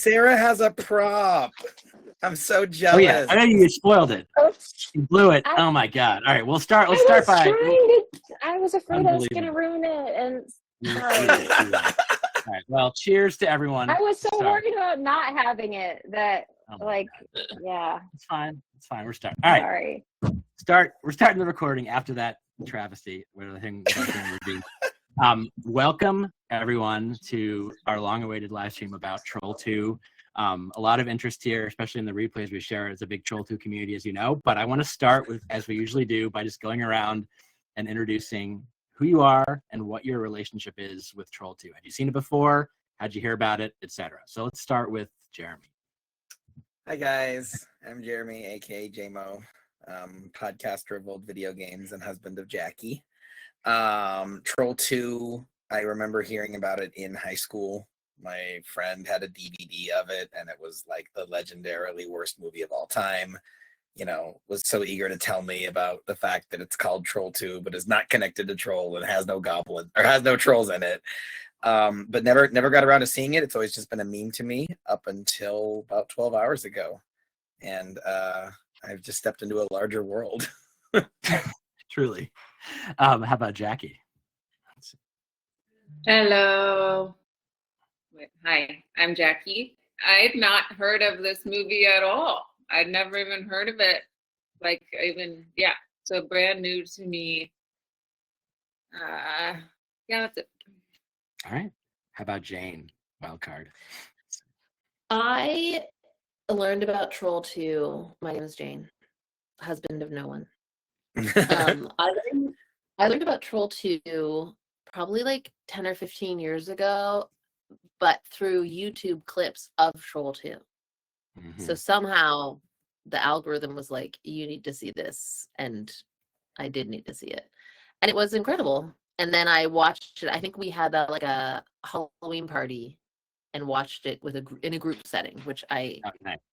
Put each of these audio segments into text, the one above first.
Sarah has a prop. I'm so jealous. Oh yeah, I know you spoiled it. You blew it. Oh my god! All right, we'll start. Let's start by. I was afraid I was gonna ruin it, and All right. Well, cheers to everyone. I was so worried about not having it that yeah. It's fine. It's fine. We're starting. All right. Sorry. We're starting the recording after that travesty. Whatever the thing would be. Welcome everyone to our long-awaited live stream about Troll 2. A lot of interest here, especially in the replays we share. It's a big Troll 2 community, as you know. But I want to start with, as we usually do, by just going around and introducing who you are and what your relationship is with Troll 2. Have you seen it before? How'd you hear about it, etc.? So let's start with Jeremy. Hi guys, I'm Jeremy, aka JMO, podcaster of old video games and husband of Jackie. Troll 2, I remember hearing about it in high school. My friend had a DVD of it, and it was like the legendarily worst movie of all time. You know, was so eager to tell me about the fact that it's called Troll 2, but is not connected to Troll and has no goblin or has no trolls in it. But never got around to seeing it. It's always just been a meme to me up until about 12 hours ago. And I've just stepped into a larger world. Truly. How about Jackie? Hello. Hi, I'm Jackie. I'd not heard of this movie at all. I'd never even heard of it. So brand new to me. That's it. All right. How about Jane? Wildcard. I learned about Troll 2. My name is Jane, husband of no one. I learned about Troll 2 probably like 10 or 15 years ago, but through YouTube clips of Troll 2. Mm-hmm. So somehow the algorithm was like, you need to see this. And I did need to see it. And it was incredible. And then I watched it. I think we had a Halloween party and watched it in a group setting, which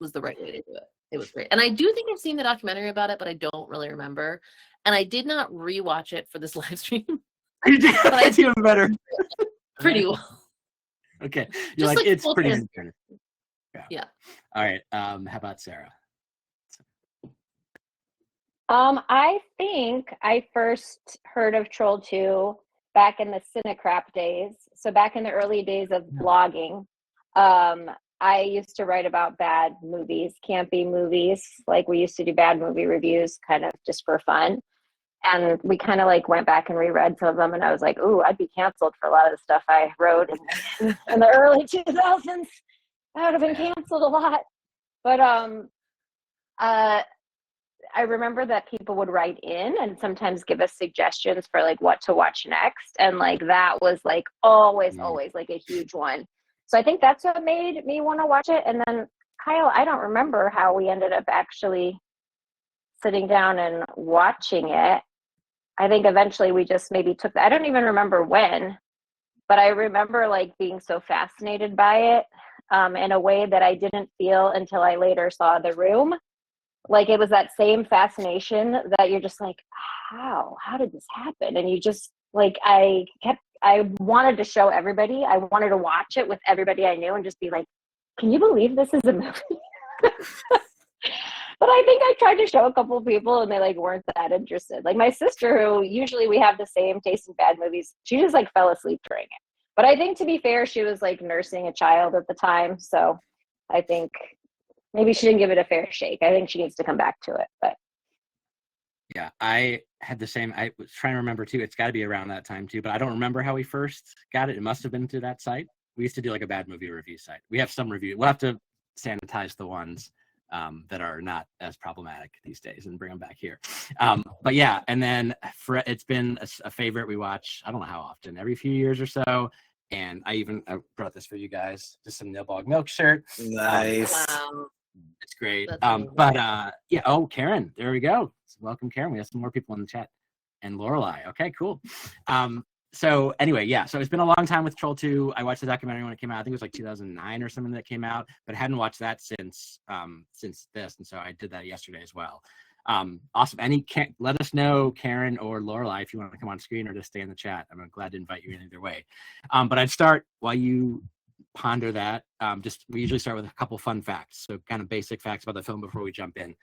was the right way to do it. It was great. And I do think I've seen the documentary about it, but I don't really remember. And I did not rewatch it for this live stream. You did. That's even better. Pretty well. Okay. You're like it's pretty good. Yeah. All right. How about Sarah? I think I first heard of Troll 2 back in the Cinecrap days. So back in the early days of blogging, I used to write about bad movies, campy movies. Like we used to do bad movie reviews kind of just for fun. And we kind of went back and reread some of them. And I was like, ooh, I'd be canceled for a lot of the stuff I wrote in the early 2000s. I would have been canceled a lot. But I remember that people would write in and sometimes give us suggestions for what to watch next. And that was always a huge one. So I think that's what made me want to watch it. And then Kyle, I don't remember how we ended up actually sitting down and watching it. I think eventually we just maybe I don't even remember when, but I remember being so fascinated by it in a way that I didn't feel until I later saw The Room. It was that same fascination that you're just how did this happen? And you just I wanted to show everybody. I wanted to watch it with everybody I knew and just be like, can you believe this is a movie? But I think I tried to show a couple of people and they weren't that interested. My sister, who usually we have the same taste in bad movies, she just fell asleep during it. But I think to be fair, she was nursing a child at the time. So I think maybe she didn't give it a fair shake. I think she needs to come back to it. But yeah, I had the same. I was trying to remember too. It's got to be around that time too, but I don't remember how we first got it. It must have been through that site. We used to do a bad movie review site. We have some review. We'll have to sanitize the ones that are not as problematic these days and bring them back here. But yeah, and then it's been a favorite. We watch, I don't know how often, every few years or so. And I brought this for you guys, just some Nilbog Milk shirt. Nice. Wow. It's great. Oh, Karen, there we go. Welcome, Karen. We have some more people in the chat. And Lorelei. Okay, cool. So anyway, so it's been a long time with Troll 2. I watched the documentary when it came out. I think it was 2009 or something that came out, but I hadn't watched that since this, and so I did that yesterday as well. Awesome. Let us know, Karen or Lorelei, if you want to come on screen or just stay in the chat. I'm glad to invite you in either way. But I'd start while you ponder that. We usually start with a couple fun facts, so kind of basic facts about the film before we jump in.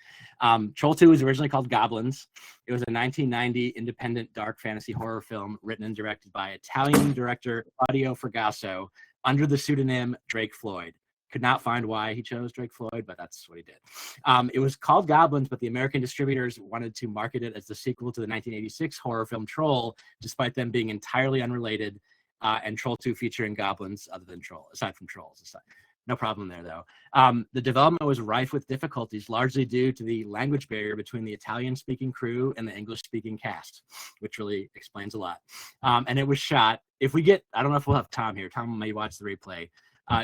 Troll 2 was originally called Goblins. It was a 1990 independent dark fantasy horror film written and directed by Italian director Claudio Fragasso under the pseudonym Drake Floyd. Could not find why he chose Drake Floyd, but that's what he did. It was called Goblins, but the American distributors wanted to market it as the sequel to the 1986 horror film Troll, despite them being entirely unrelated, and Troll 2 featuring goblins aside from trolls. No problem there, though. The development was rife with difficulties, largely due to the language barrier between the Italian-speaking crew and the English-speaking cast, which really explains a lot. And it was shot, I don't know if we'll have Tom here. Tom may watch the replay.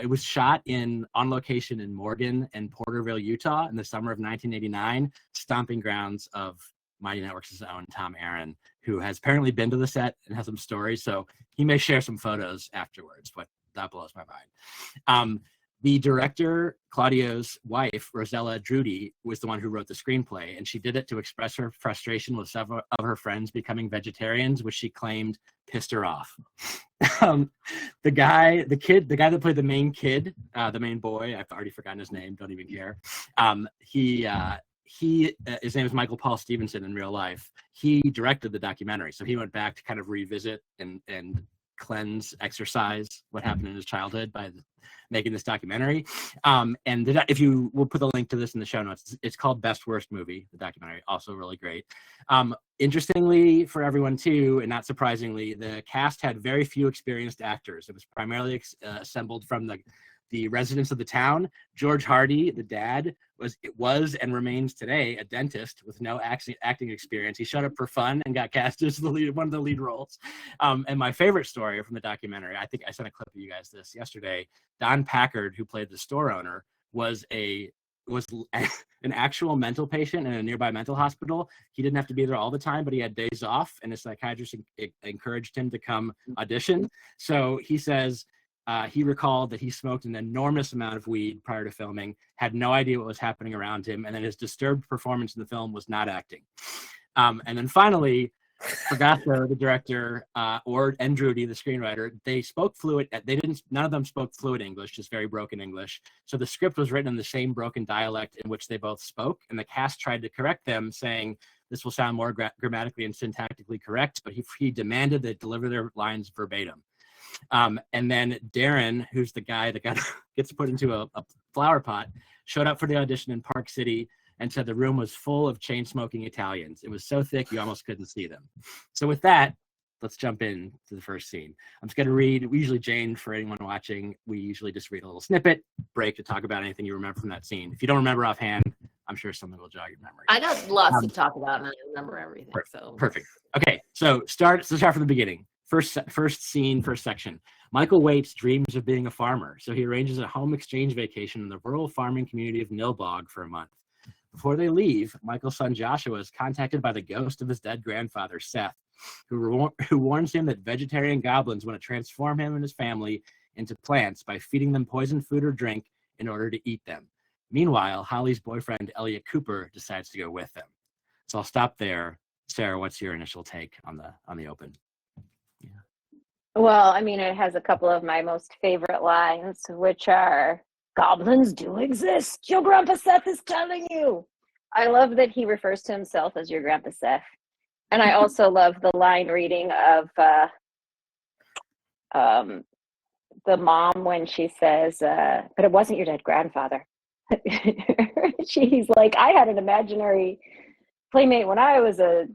It was shot on location in Morgan and Porterville, Utah in the summer of 1989, stomping grounds of Mighty Networks' own Tom Aaron, who has apparently been to the set and has some stories. So he may share some photos afterwards, but that blows my mind. The director, Claudio's wife, Rosella Drudy, was the one who wrote the screenplay, and she did it to express her frustration with several of her friends becoming vegetarians, which she claimed pissed her off. The guy that played the main kid, the main boy, I've already forgotten his name, don't even care. His name is Michael Paul Stevenson in real life. He directed the documentary, so he went back to kind of revisit and cleanse, exercise what happened in his childhood by making this documentary. If you will put the link to this in the show notes, it's called Best Worst Movie, the documentary, also really great. Interestingly for everyone too, and not surprisingly, the cast had very few experienced actors. It was primarily assembled from the residents of the town. George Hardy, the dad, was and remains today a dentist with no acting experience. He showed up for fun and got cast as one of the lead roles. And my favorite story from the documentary, I think I sent a clip of you guys this yesterday. Don Packard, who played the store owner, was an actual mental patient in a nearby mental hospital. He didn't have to be there all the time, but he had days off, and a psychiatrist encouraged him to come audition. So he says, he recalled that he smoked an enormous amount of weed prior to filming, had no idea what was happening around him, and that his disturbed performance in the film was not acting. And then finally, Fragasso, the director, and Drudy, the screenwriter, they spoke fluent. None of them spoke fluent English, just very broken English. So the script was written in the same broken dialect in which they both spoke, and the cast tried to correct them, saying this will sound more grammatically and syntactically correct, but he demanded they deliver their lines verbatim. And then Darren, who's the guy that gets put into a flower pot, showed up for the audition in Park City and said the room was full of chain-smoking Italians. It was so thick you almost couldn't see them. So with that, let's jump in to the first scene. I'm just going to read, usually Jane, for anyone watching, we usually just read a little snippet, break to talk about anything you remember from that scene. If you don't remember offhand, I'm sure something will jog your memory. I got lots to talk about and I remember everything. Perfect. Okay, so let's start from the beginning. First scene, first section. Michael Waits dreams of being a farmer, so he arranges a home exchange vacation in the rural farming community of Nilbog for a month. Before they leave, Michael's son Joshua is contacted by the ghost of his dead grandfather, Seth, who warns him that vegetarian goblins want to transform him and his family into plants by feeding them poisoned food or drink in order to eat them. Meanwhile, Holly's boyfriend, Elliot Cooper, decides to go with them. So I'll stop there. Sarah, what's your initial take on the open? Yeah. Well, I mean, it has a couple of my most favorite lines, which are, "Goblins do exist. Your Grandpa Seth is telling you." I love that he refers to himself as your Grandpa Seth. And I also love the line reading of the mom when she says, "But it wasn't your dead grandfather." She's like, "I had an imaginary playmate when I was a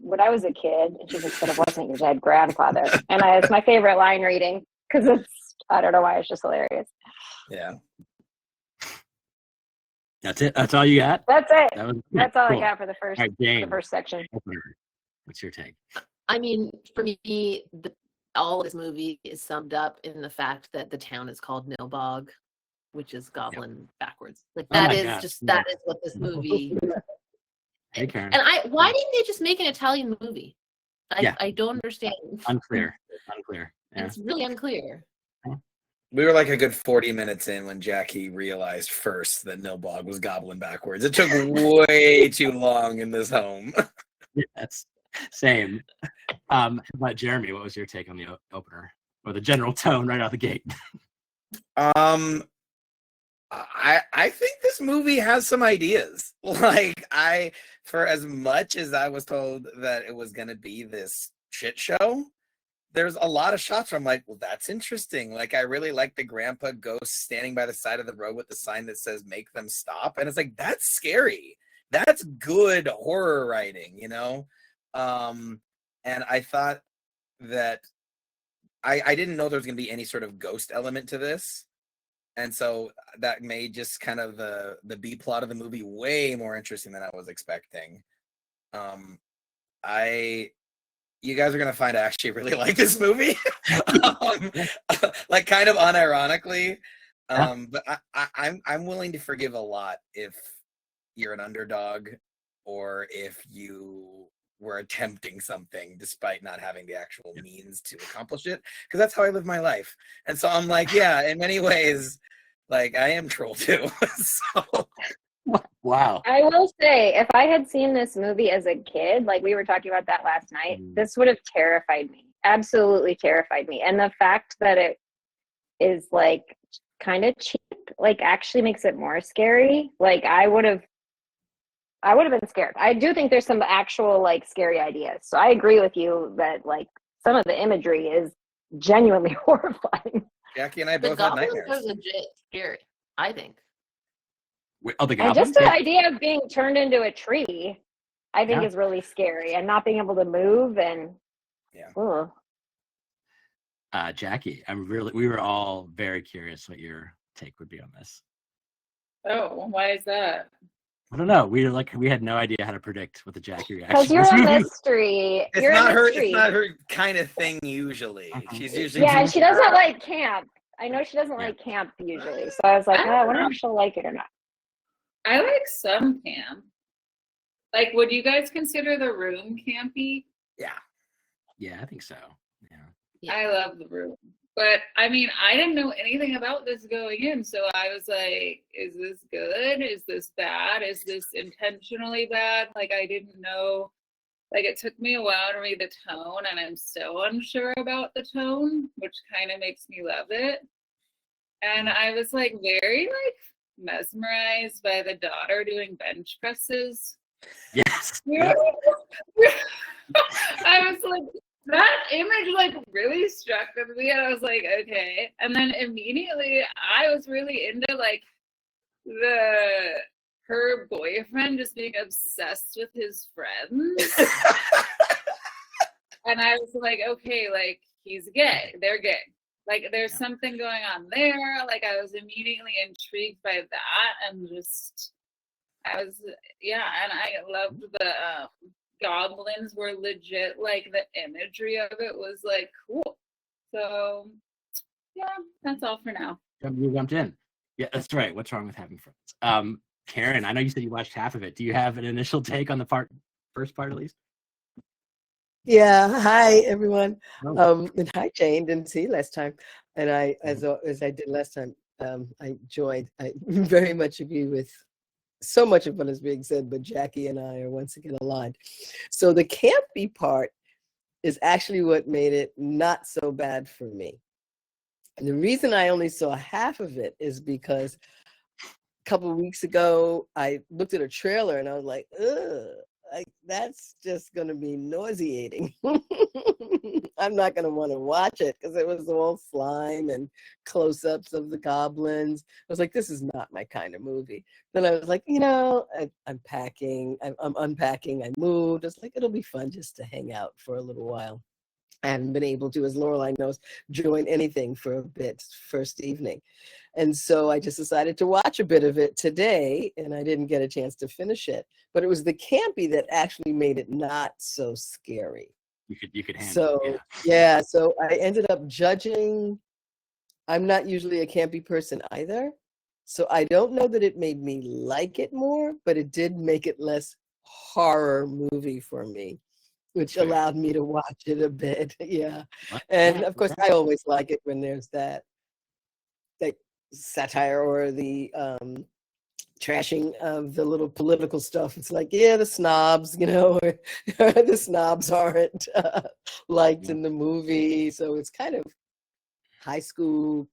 kid," and she's like, "But it wasn't your dead grandfather." And it's my favorite line reading because I don't know why, it's just hilarious. Yeah. That's it. That's all you got? That's it. That's all cool. I got for the first section. What's your take? I mean, for me, all of this movie is summed up in the fact that the town is called Nilbog, which is goblin backwards. Like that is what this movie. Hey, Karen. And why didn't they just make an Italian movie? I don't understand. Unclear. Yeah. It's really unclear. We were like a good 40 minutes in when Jackie realized first that Nilbog was goblin backwards. It took way too long in this home. Yeah, that's same. But Jeremy, what was your take on the opener or the general tone right out the gate? I think this movie has some ideas. Like, for as much as I was told that it was gonna be this shit show, there's a lot of shots where I'm like, well, that's interesting. Like, I really like the grandpa ghost standing by the side of the road with the sign that says "Make them stop," and it's like, that's scary. That's good horror writing, you know. And I thought that I didn't know there was gonna be any sort of ghost element to this. And so that made just kind of the B plot of the movie way more interesting than I was expecting. You guys are gonna find I actually really like this movie, like kind of unironically. But I'm willing to forgive a lot if you're an underdog or if you were attempting something despite not having the actual means to accomplish it, because that's how I live my life. And so I'm like, yeah, in many ways, like, I am Troll too. So Wow. I will say, if I had seen this movie as a kid, like we were talking about that last night, this would have terrified me. Absolutely terrified me. And the fact that it is like kind of cheap, like actually makes it more scary. Like I would have been scared. I do think there's some actual like scary ideas. So I agree with you that like some of the imagery is genuinely horrifying. Jackie and I The both had goblins nightmares. are legit scary, I think. Oh, the And goblins? just the idea of being turned into a tree, I think Yeah. is really scary, and not being able to move and Yeah. ugh. Jackie, we were all very curious what your take would be on this. Oh, why is that? I don't know. We had no idea how to predict what the Jackie reaction Because you're was. a mystery. It's You're not a her. mystery. It's not her kind of thing usually. She's usually Yeah, and she doesn't like camp. I know she doesn't Yeah. like camp usually. So I was like, oh, I wonder if she'll like it or not. I like some camp. Like, would you guys consider The Room campy? Yeah, I think so. Yeah. Yeah. I love The Room. But I mean, I didn't know anything about this going in. So I was like, is this good? Is this bad? Is this intentionally bad? Like, I didn't know. Like, it took me a while to read the tone, and I'm so unsure about the tone, which kind of makes me love it. And I was like very like mesmerized by the daughter doing bench presses. Yes. I was like, that image like really struck with me, and I was like, okay. And then immediately I was really into like her boyfriend just being obsessed with his friends. And I was like, okay, like he's gay. They're gay. Like there's something going on there. Like I was immediately intrigued by that, and just and I loved the goblins were legit. Like the imagery of it was like cool. So yeah, that's all for now. You jumped in. Yeah, that's right. What's wrong with having friends? Karen, I know you said you watched half of it. Do you have an initial take on the first part at least? Yeah. Hi, everyone. Oh. And hi, Jane. Didn't see you last time. And I, as I did last time, I very much agree with so much of what is being said, but Jackie and I are once again aligned. So the campy part is actually what made it not so bad for me. And the reason I only saw half of it is because a couple of weeks ago, I looked at a trailer and I was like, ugh. Like, that's just going to be nauseating. I'm not going to want to watch it because it was all slime and close-ups of the goblins. I was like, this is not my kind of movie. Then I was like, I'm packing, I'm unpacking, I moved. It's like, it'll be fun just to hang out for a little while. I haven't been able to, as Lorelai knows, join anything for a bit first evening. And so I just decided to watch a bit of it today, and I didn't get a chance to finish it. But it was the campy that actually made it not so scary. You could handle So, it. yeah, so I ended up judging. I'm not usually a campy person either. So I don't know that it made me like it more, but it did make it less horror movie for me, which allowed me to watch it a bit. Yeah. And of course, I always like it when there's that satire or the trashing of the little political stuff. It's like, yeah, the snobs, or the snobs aren't liked in the movie. So it's kind of high school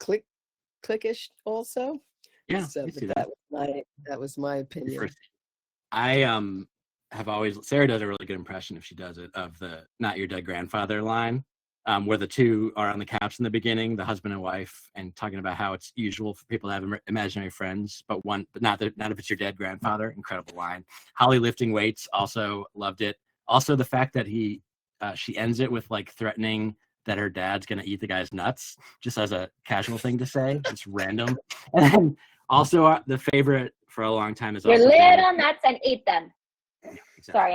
cliquish also. Yeah, So, I but see that was my opinion. First, I have always, Sarah does a really good impression if she does it, of the "not your dead grandfather" line, where the two are on the couch in the beginning, the husband and wife, and talking about how it's usual for people to have imaginary friends, but not if it's your dead grandfather. Incredible line. Holly lifting weights, also loved it. Also the fact that she ends it with like threatening that her dad's gonna eat the guy's nuts, just as a casual thing to say. It's random. And then also the favorite for a long time is Your also little nuts and eat them. Yeah, exactly. Sorry,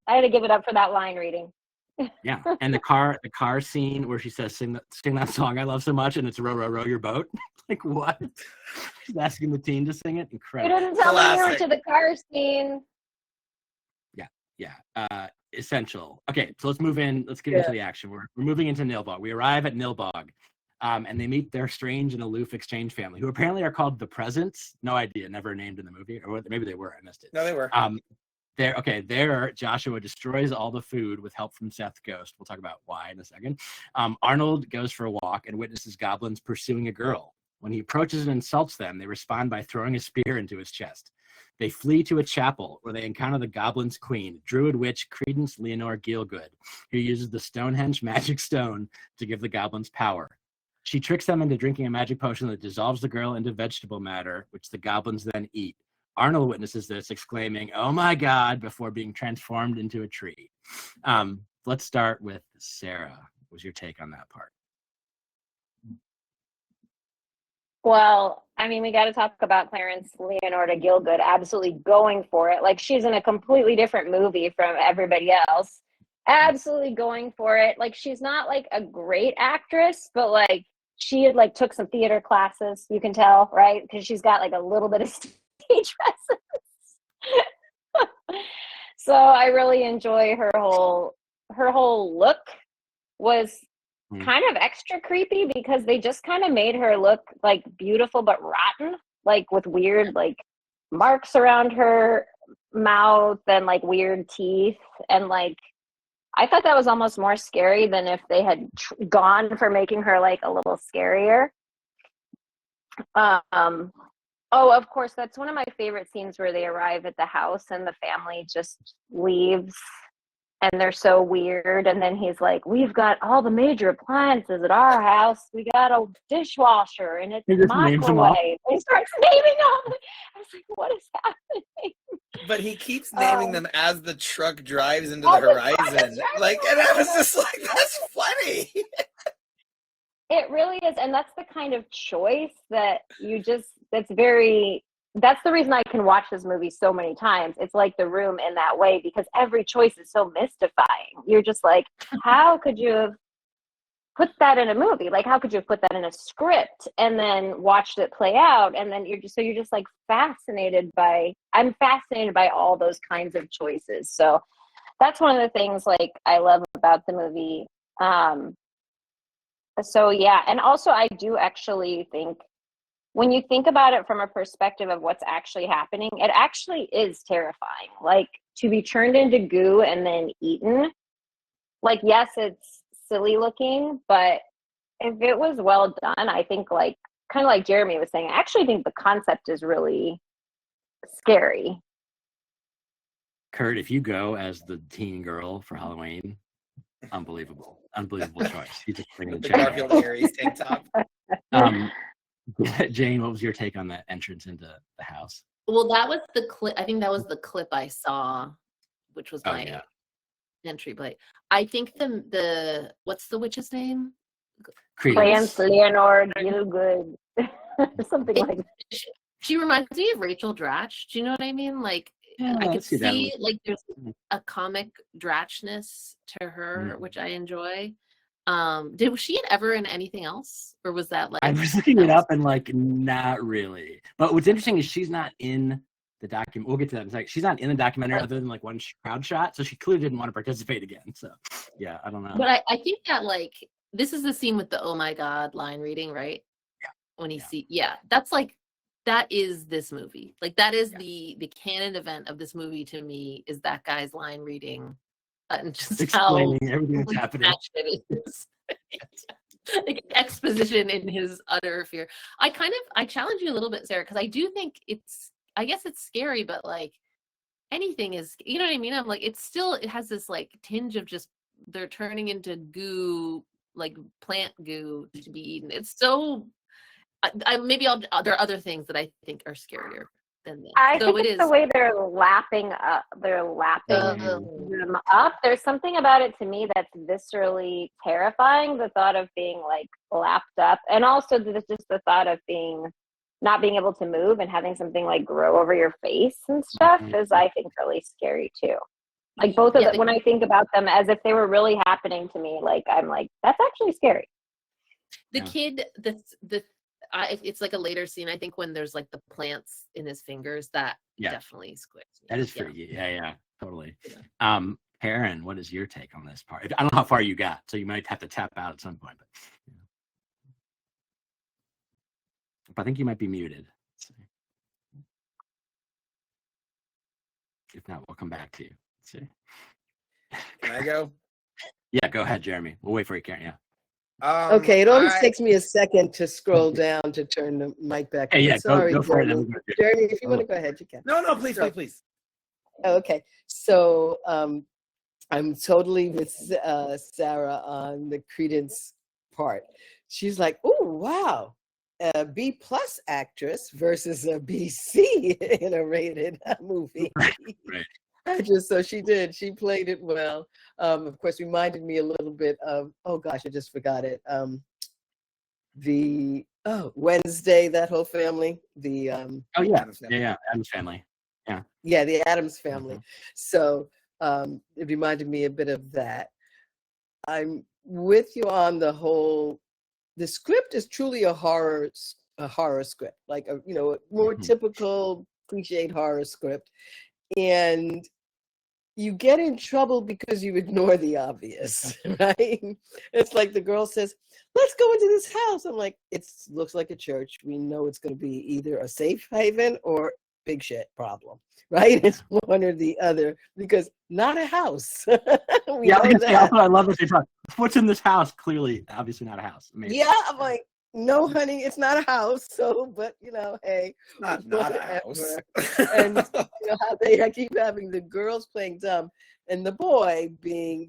I had to give it up for that line reading. Yeah, and the car scene where she says, "Sing that song I love so much," and it's "Row, row, row your boat." Like what? She's asking the teen to sing it. You Incredible. didn't tell me you were Classic. to the car scene. Yeah. Essential. Okay, so let's move in. Let's get into the action. We're moving into Nilbog. We arrive at Nilbog, and they meet their strange and aloof exchange family, who apparently are called the Presents. No idea, never named in the movie, or maybe they were. I missed it. No, they were. There, Joshua destroys all the food with help from Seth's ghost. We'll talk about why in a second. Arnold goes for a walk and witnesses goblins pursuing a girl. When he approaches and insults them, they respond by throwing a spear into his chest. They flee to a chapel where they encounter the goblin's queen, druid witch Credence Leonore Gielgud, who uses the Stonehenge magic stone to give the goblins power. She tricks them into drinking a magic potion that dissolves the girl into vegetable matter, which the goblins then eat. Arnold witnesses this, exclaiming, "Oh my God," before being transformed into a tree. Let's start with Sarah. What was your take on that part? Well, I mean, we got to talk about Clarence Leonore Gielgud absolutely going for it. Like, she's in a completely different movie from everybody else. Absolutely going for it. Like, she's not like a great actress, but like she had like took some theater classes, you can tell, right? Because she's got like a little bit of stage presence. So I really enjoy her whole look was kind of extra creepy because they just kind of made her look like beautiful but rotten, like with weird like marks around her mouth and like weird teeth, and like I thought that was almost more scary than if they had gone for making her like a little scarier. Oh, of course, that's one of my favorite scenes where they arrive at the house and the family just leaves and they're so weird. And then he's like, "We've got all the major appliances at our house. We got a dishwasher and it's a microwave." He starts naming all the, I was like, what is happening? But he keeps naming them as the truck drives into the horizon. Like, and I was just like, that's funny. It really is. And that's the kind of choice that that's the reason I can watch this movie so many times. It's like The Room in that way, because every choice is so mystifying. You're just like, how could you have put that in a movie? Like, how could you have put that in a script and then watched it play out? And then you're just like I'm fascinated by all those kinds of choices. So that's one of the things like I love about the movie. So yeah, and also I do actually think when you think about it from a perspective of what's actually happening, it actually is terrifying. Like, to be turned into goo and then eaten, like, yes, it's silly looking, but if it was well done, I think like, kind of like Jeremy was saying, I actually think the concept is really scary. Kurt, if you go as the teen girl for Halloween, unbelievable choice. You just bring The Garfield Aries tank top. Jane, what was your take on that entrance into the house? Well, that was the clip. I think that was the clip I saw, which was my entry play. I think the what's the witch's name? Clarence Leonore Gielgud. Something like that. She reminds me of Rachel Dratch. Do you know what I mean? Like, I could see like there's a comic Dratchness to her, which I enjoy. Was she ever in anything else, or was that like? I was looking it up and like not really. But what's interesting is she's not in the document. We'll get to that in a second. She's not in the documentary other than like one crowd shot, so she clearly didn't want to participate again. So yeah, I don't know. But I think that like this is the scene with the "Oh my God" line reading, right? Yeah. When that's like that is this movie. Like that is the canon event of this movie to me is that guy's line reading. And just explaining everything that's happening. like exposition in his utter fear. I challenge you a little bit, Sarah, because I do think I guess it's scary, but like anything is, you know what I mean? I'm like, it has this like tinge of just, they're turning into goo, like plant goo to be eaten. It's so, there are other things that I think are scarier than this. I So think it's the way they're lapping them up. There's something about it to me that's viscerally terrifying. The thought of being like lapped up, and also just the thought of not being able to move and having something like grow over your face and stuff is, I think, really scary too. Like both of them, when I think about them as if they were really happening to me, like I'm like, that's actually scary. The kid, it's like a later scene, I think, when there's like the plants in his fingers, that definitely squicks me. That is freaky. Yeah, totally. Perrin, what is your take on this part? I don't know how far you got, so you might have to tap out at some point. But I think you might be muted. So. If not, we'll come back to you. Let's see. Can I go? Yeah, go ahead, Jeremy. We'll wait for you, Karen. Yeah. Okay, it always takes me a second to scroll down to turn the mic back. Hey, yeah, sorry, go for it. Jeremy. Jeremy, if you want to go ahead, you can. No, please. Okay, so I'm totally with Sarah on the Credence part. She's like, oh, wow, a B+ actress versus a BC in a rated movie. Right. So she played it well. Of course, reminded me a little bit of, oh gosh, I just forgot it. Wednesday, that whole family. Adam's Family. Yeah, the Addams Family. Mm-hmm. So it reminded me a bit of that. I'm with you on the script is truly a horror script, like a more typical cliched horror script. And you get in trouble because you ignore the obvious, right? It's like the girl says, let's go into this house. I'm like, it looks like a church. We know it's going to be either a safe haven or big shit problem, right? It's one or the other, because not a house. I love what they talk. What's in this house? Clearly, obviously not a house. Amazing. Yeah, I'm like, no, honey, it's not a house. So, but hey, not a house. And how I keep having the girls playing dumb, and the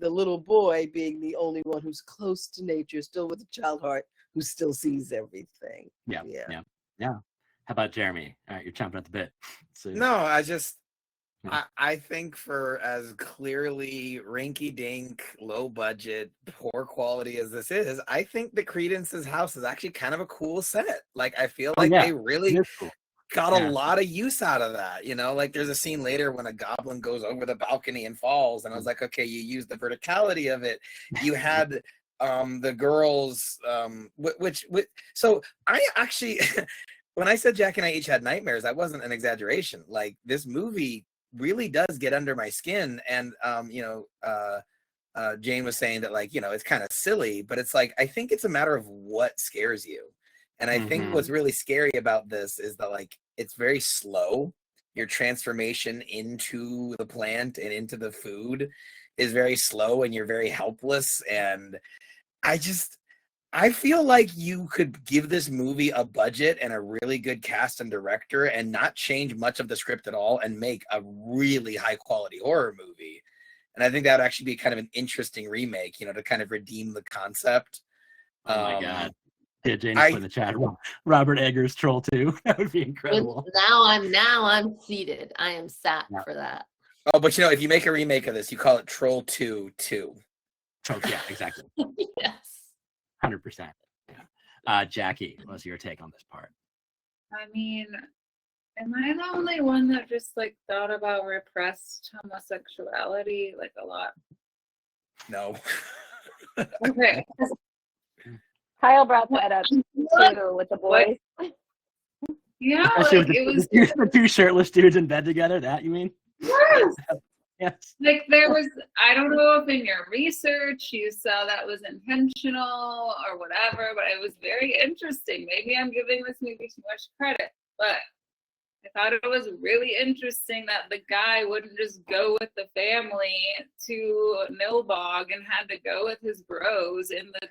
little boy being the only one who's close to nature, still with a child heart, who still sees everything. Yeah. How about Jeremy? All right, you're chomping at the bit. So, no, I think for as clearly rinky-dink, low budget, poor quality as this is, I think the Credence's house is actually kind of a cool set. Like, I feel like they really got a lot of use out of that. Like there's a scene later when a goblin goes over the balcony and falls, and I was like, okay, you used the verticality of it. You had the girls, so I actually, when I said Jack and I each had nightmares, that wasn't an exaggeration. Like, this movie really does get under my skin, and Jane was saying that, like, it's kind of silly, but it's like, I think it's a matter of what scares you. And I think what's really scary about this is that, like, it's very slow. Your transformation into the plant and into the food is very slow, and you're very helpless. And I feel like you could give this movie a budget and a really good cast and director and not change much of the script at all and make a really high quality horror movie. And I think that would actually be kind of an interesting remake, to kind of redeem the concept. Oh my God. Yeah, Jane's put in the chat. Robert Eggers Troll 2. That would be incredible. Now I'm seated. I am sat for that. Oh, but if you make a remake of this, you call it Troll 2 2. Yeah, exactly. Yes. 100%. Yeah. Jackie, what's your take on this part? I mean, am I the only one that just like thought about repressed homosexuality like a lot? No. Okay. Kyle brought that up too with the boys. Yeah, it was the two shirtless dudes in bed together. That you mean? Yes. Yes. Like, there was, I don't know if in your research you saw that was intentional or whatever, but it was very interesting. Maybe I'm giving this movie too much credit, but I thought it was really interesting that the guy wouldn't just go with the family to Nilbog and had to go with his bros in the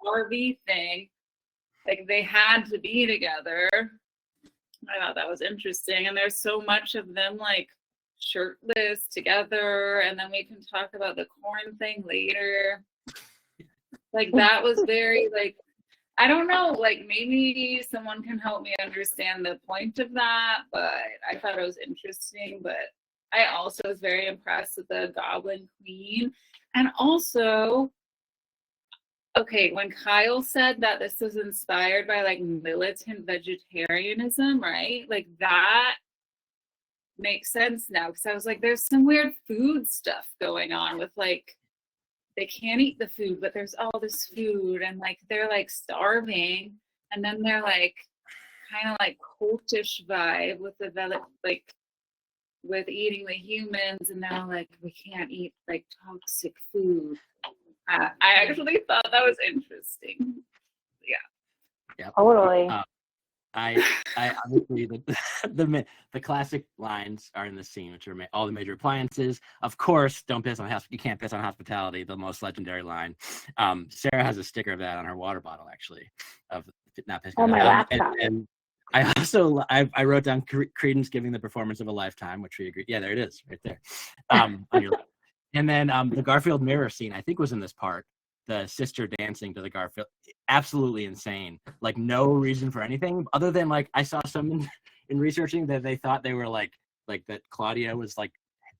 RV thing, like they had to be together. I thought that was interesting. And there's so much of them like shirtless together. And then we can talk about the corn thing later. Like that was very like, I don't know, like maybe someone can help me understand the point of that, but I thought it was interesting. But I also was very impressed with the Goblin Queen. And also, okay, when Kyle said that this was inspired by like militant vegetarianism, right? Like that makes sense now, because I was like, there's some weird food stuff going on with like, they can't eat the food, but there's all this food, and like they're like starving, and then they're like kind of like cultish vibe with the like with eating the humans, and they're like, we can't eat like toxic food. I actually thought that was interesting. Yeah. Totally. I obviously the classic lines are in the scene, which are all the major appliances. Of course, don't piss on you can't piss on hospitality. The most legendary line. Sarah has a sticker of that on her water bottle, actually, of not pissing. Oh, my laptop. And I also I wrote down Credence giving the performance of a lifetime, which we agree. Yeah, there it is, right there. On your left. And then the Garfield mirror scene, I think, was in this part. The sister dancing to the Garfield, absolutely insane. Like no reason for anything other than like I saw some in researching that they thought they were like that Claudia was like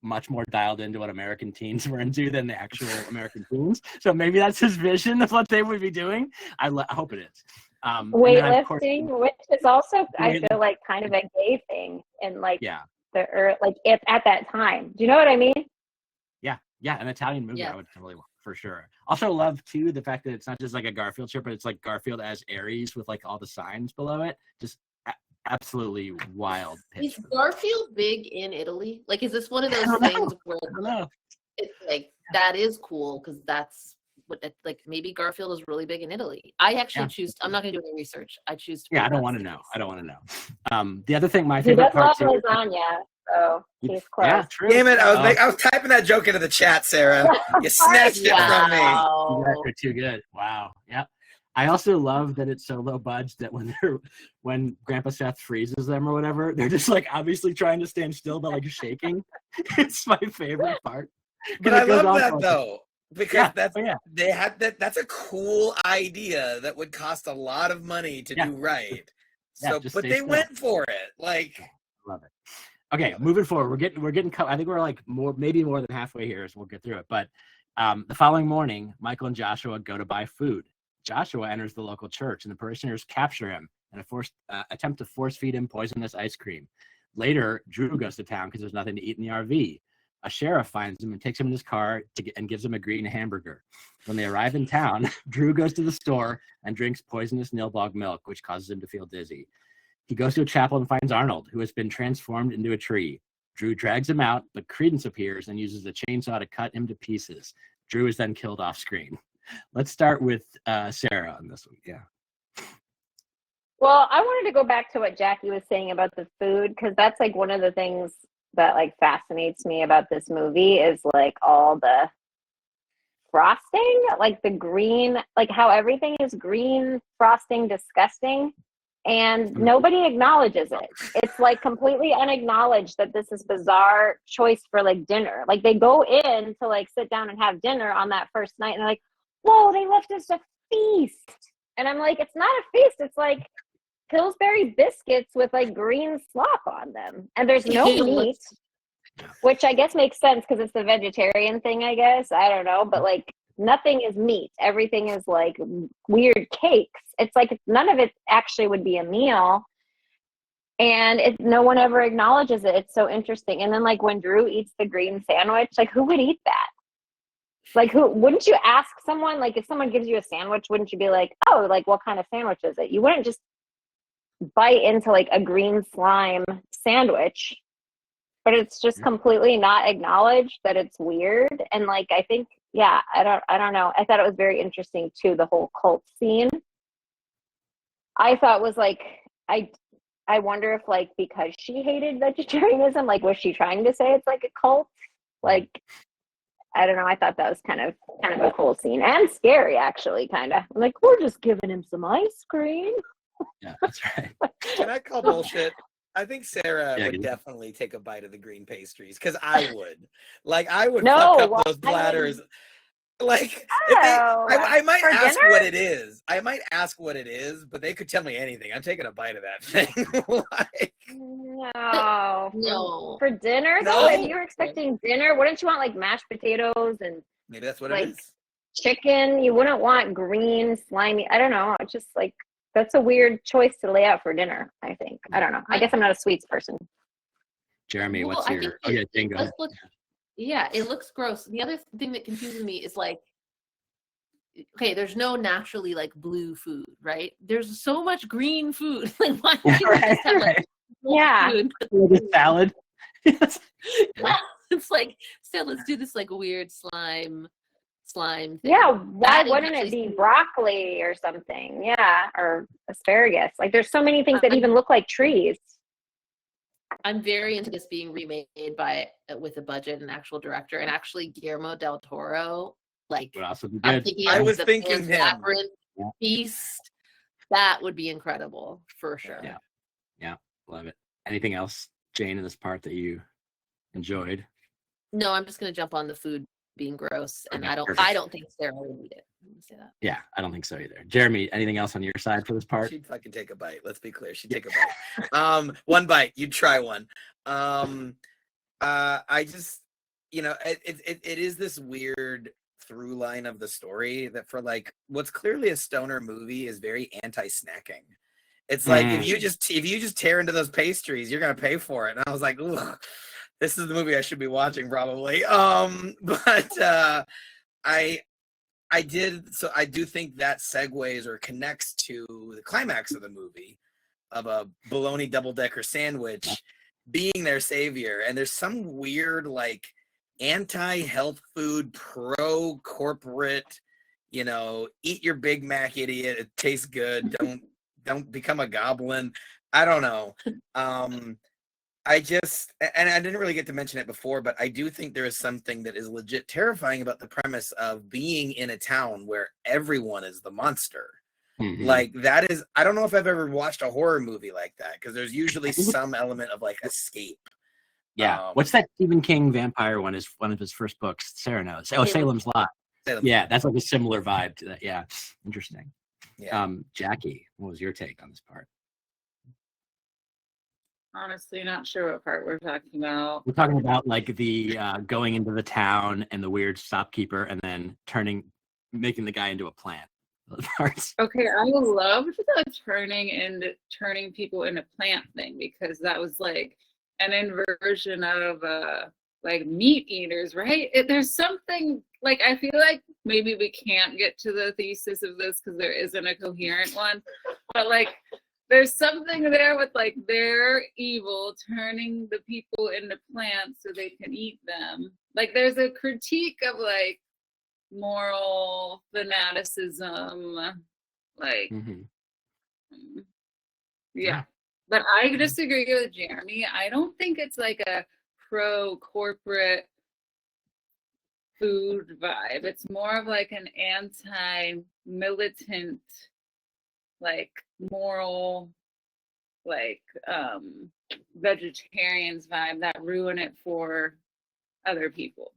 much more dialed into what American teens were into than the actual American teens. So maybe that's his vision of what they would be doing. I hope it is. Weightlifting, which is also I feel like kind of a gay thing, and like like it's at that time. Do you know what I mean? Yeah, an Italian movie Yeah. I would totally want, for sure. Also love too the fact that it's not just like a Garfield shirt, but it's like Garfield as Aries with like all the signs below it. Just absolutely wild. Is Garfield big in Italy? Like, is this one of those things where it's like that is cool because that's what like maybe Garfield is really big in Italy. I actually choose. I'm not gonna do any research. I choose. Yeah, I don't want to know. I don't want to know. The other thing, my favorite part too. Lasagna. So he's close. Yeah, true. Damn it! I was typing that joke into the chat, Sarah. You snatched it from me. You guys are too good. Wow. Yep. I also love that it's so low budge that when Grandpa Seth freezes them or whatever, they're just like obviously trying to stand still but like shaking. It's my favorite part. But I love that like, though, because they had that. That's a cool idea that would cost a lot of money to do right. So, but they went for it. Like, love it. Okay, moving forward, we're getting. I think we're like maybe more than halfway here, so we'll get through it. But the following morning, Michael and Joshua go to buy food. Joshua enters the local church, and the parishioners capture him and attempt to force feed him poisonous ice cream. Later, Drew goes to town because there's nothing to eat in the RV. A sheriff finds him and takes him in his car and gives him a green hamburger. When they arrive in town, Drew goes to the store and drinks poisonous Nilbog milk, which causes him to feel dizzy. He goes to a chapel and finds Arnold, who has been transformed into a tree. Drew drags him out, but Credence appears and uses a chainsaw to cut him to pieces. Drew is then killed off screen. Let's start with Sarah on this one. Yeah. Well, I wanted to go back to what Jackie was saying about the food, because that's like one of the things that like fascinates me about this movie is like all the frosting, like the green, like how everything is green frosting, disgusting. And nobody acknowledges it. It's like completely unacknowledged that this is bizarre choice for like dinner. Like they go in to like sit down and have dinner on that first night and they're like, whoa, they left us a feast. And I'm like, it's not a feast. It's like Pillsbury biscuits with like green slop on them. And there's no meat, which I guess makes sense because it's the vegetarian thing, I guess. I don't know. But like nothing is meat. Everything is like weird cakes. It's like none of it actually would be a meal. And no one ever acknowledges it. It's so interesting. And then like when Drew eats the green sandwich, like who would eat that? Like who wouldn't you ask someone, like if someone gives you a sandwich, wouldn't you be like, oh, like what kind of sandwich is it? You wouldn't just bite into like a green slime sandwich. But it's just completely not acknowledged that it's weird. And like I think, yeah, I don't know. I thought it was very interesting too, the whole cult scene. I thought was like I wonder if like because she hated vegetarianism, like was she trying to say it's like a cult? Like I don't know. I thought that was kind of a cool scene and scary, actually. Kind of like we're just giving him some ice cream. Yeah, that's right. Can I call bullshit? I think Sarah Yeah, would good. definitely take a bite of the green pastries because I would. Like, I would No, fuck up why those would- platters. Like, Oh, I might for ask dinner? what it is. I might ask what it is, but they could tell me anything. I'm taking a bite of that thing. Like, No, No. for dinner No? though. If you were expecting dinner, wouldn't you want like mashed potatoes and maybe that's what Like- it is. chicken? You wouldn't want green, slimy. I don't know. It's just like that's a weird choice to lay out for dinner. I think. I don't know. I guess I'm not a sweets person. Jeremy, Well, what's I your? think Oh yeah, Jane, go ahead. Yeah, it looks gross. The other thing that confuses me is like, okay, there's no naturally like blue food, right? There's so much green food. Like, why can't you just have like blue Yeah. food? Like a salad. Yes. It's like, so let's do this like weird slime thing. Yeah, why That is wouldn't it actually- be broccoli or something? Yeah, or asparagus. Like there's so many things that even look like trees. I'm very into this being remade with a budget and actual director, and actually Guillermo del Toro. Like, Would also be I'm good. thinking I of was the thinking Pan's him. Labyrinth Yeah. Beast. That would be incredible for sure. Yeah. Love it. Anything else, Jane, in this part that you enjoyed? No, I'm just gonna jump on the food being gross, and Okay, I perfect. don't think Sarah would eat it. Let me say that. Yeah, I don't think so either. Jeremy, anything else on your side for this part? She'd fucking take a bite. Let's be clear. She'd take a bite. One bite. You'd try one. I just, it is this weird through line of the story that for like what's clearly a stoner movie is very anti-snacking. It's like if you just tear into those pastries, you're gonna pay for it. And I was like, ugh, this is the movie I should be watching probably. But I do think that segues or connects to the climax of the movie of a bologna double-decker sandwich being their savior. And there's some weird like anti-health food, pro-corporate, eat your Big Mac, idiot. It tastes good. Don't become a goblin. I don't know. I didn't really get to mention it before, but I do think there is something that is legit terrifying about the premise of being in a town where everyone is the monster. Mhm. Like that is, I don't know if I've ever watched a horror movie like that because there's usually some element of like escape. Yeah. What's that Stephen King vampire one? Is one of his first books. Sarah knows. Oh, Salem's Lot. Yeah, that's like a similar vibe to that. Yeah. Interesting. Yeah. Jackie, what was your take on this part? Honestly, not sure what part we're talking about. We're talking about like the going into the town and the weird shopkeeper and then making the guy into a plant. Those parts. Okay, I loved the turning people into plant thing because that was like an inversion of like meat eaters, right? There's something like I feel like maybe we can't get to the thesis of this because there isn't a coherent one, but like there's something there with like their evil turning the people into plants so they can eat them. Like there's a critique of like moral fanaticism, like yeah. But I disagree with Jeremy. I don't think it's like a pro-corporate food vibe. It's more of like an anti-militant, like moral, like vegetarians vibe that ruin it for other people.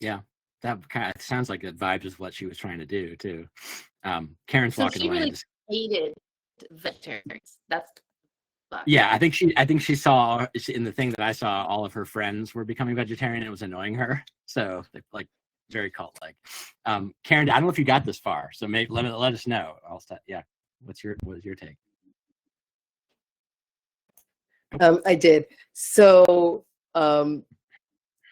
Yeah. That kind of sounds like that vibe is what she was trying to do too. Karen's So walking she away. really hated vegetarians. That's Yeah, I think she saw in the thing that I saw all of her friends were becoming vegetarian and it was annoying her. So like very cult like. Karen, I don't know if you got this far, so maybe let us know. Yeah. What was your take? I did. So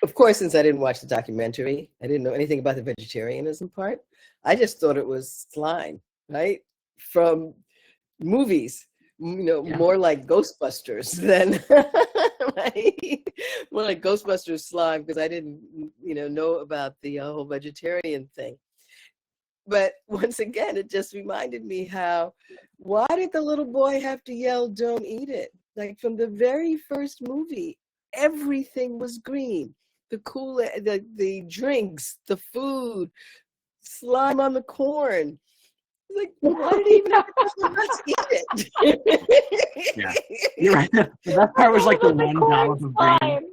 of course, since I didn't watch the documentary, I didn't know anything about the vegetarianism part. I just thought it was slime, right? From movies, more like Ghostbusters than right? More like Ghostbusters slime because I didn't, know about the whole vegetarian thing. But once again, it just reminded me why did the little boy have to yell, "Don't eat it"? Like from the very first movie, everything was green. the Kool-Aid, the drinks, the food, slime on the corn. Like, why did he even have to tell them, let's eat it? Yeah, you're right. The best part was like the The one corn dollop of green. slime.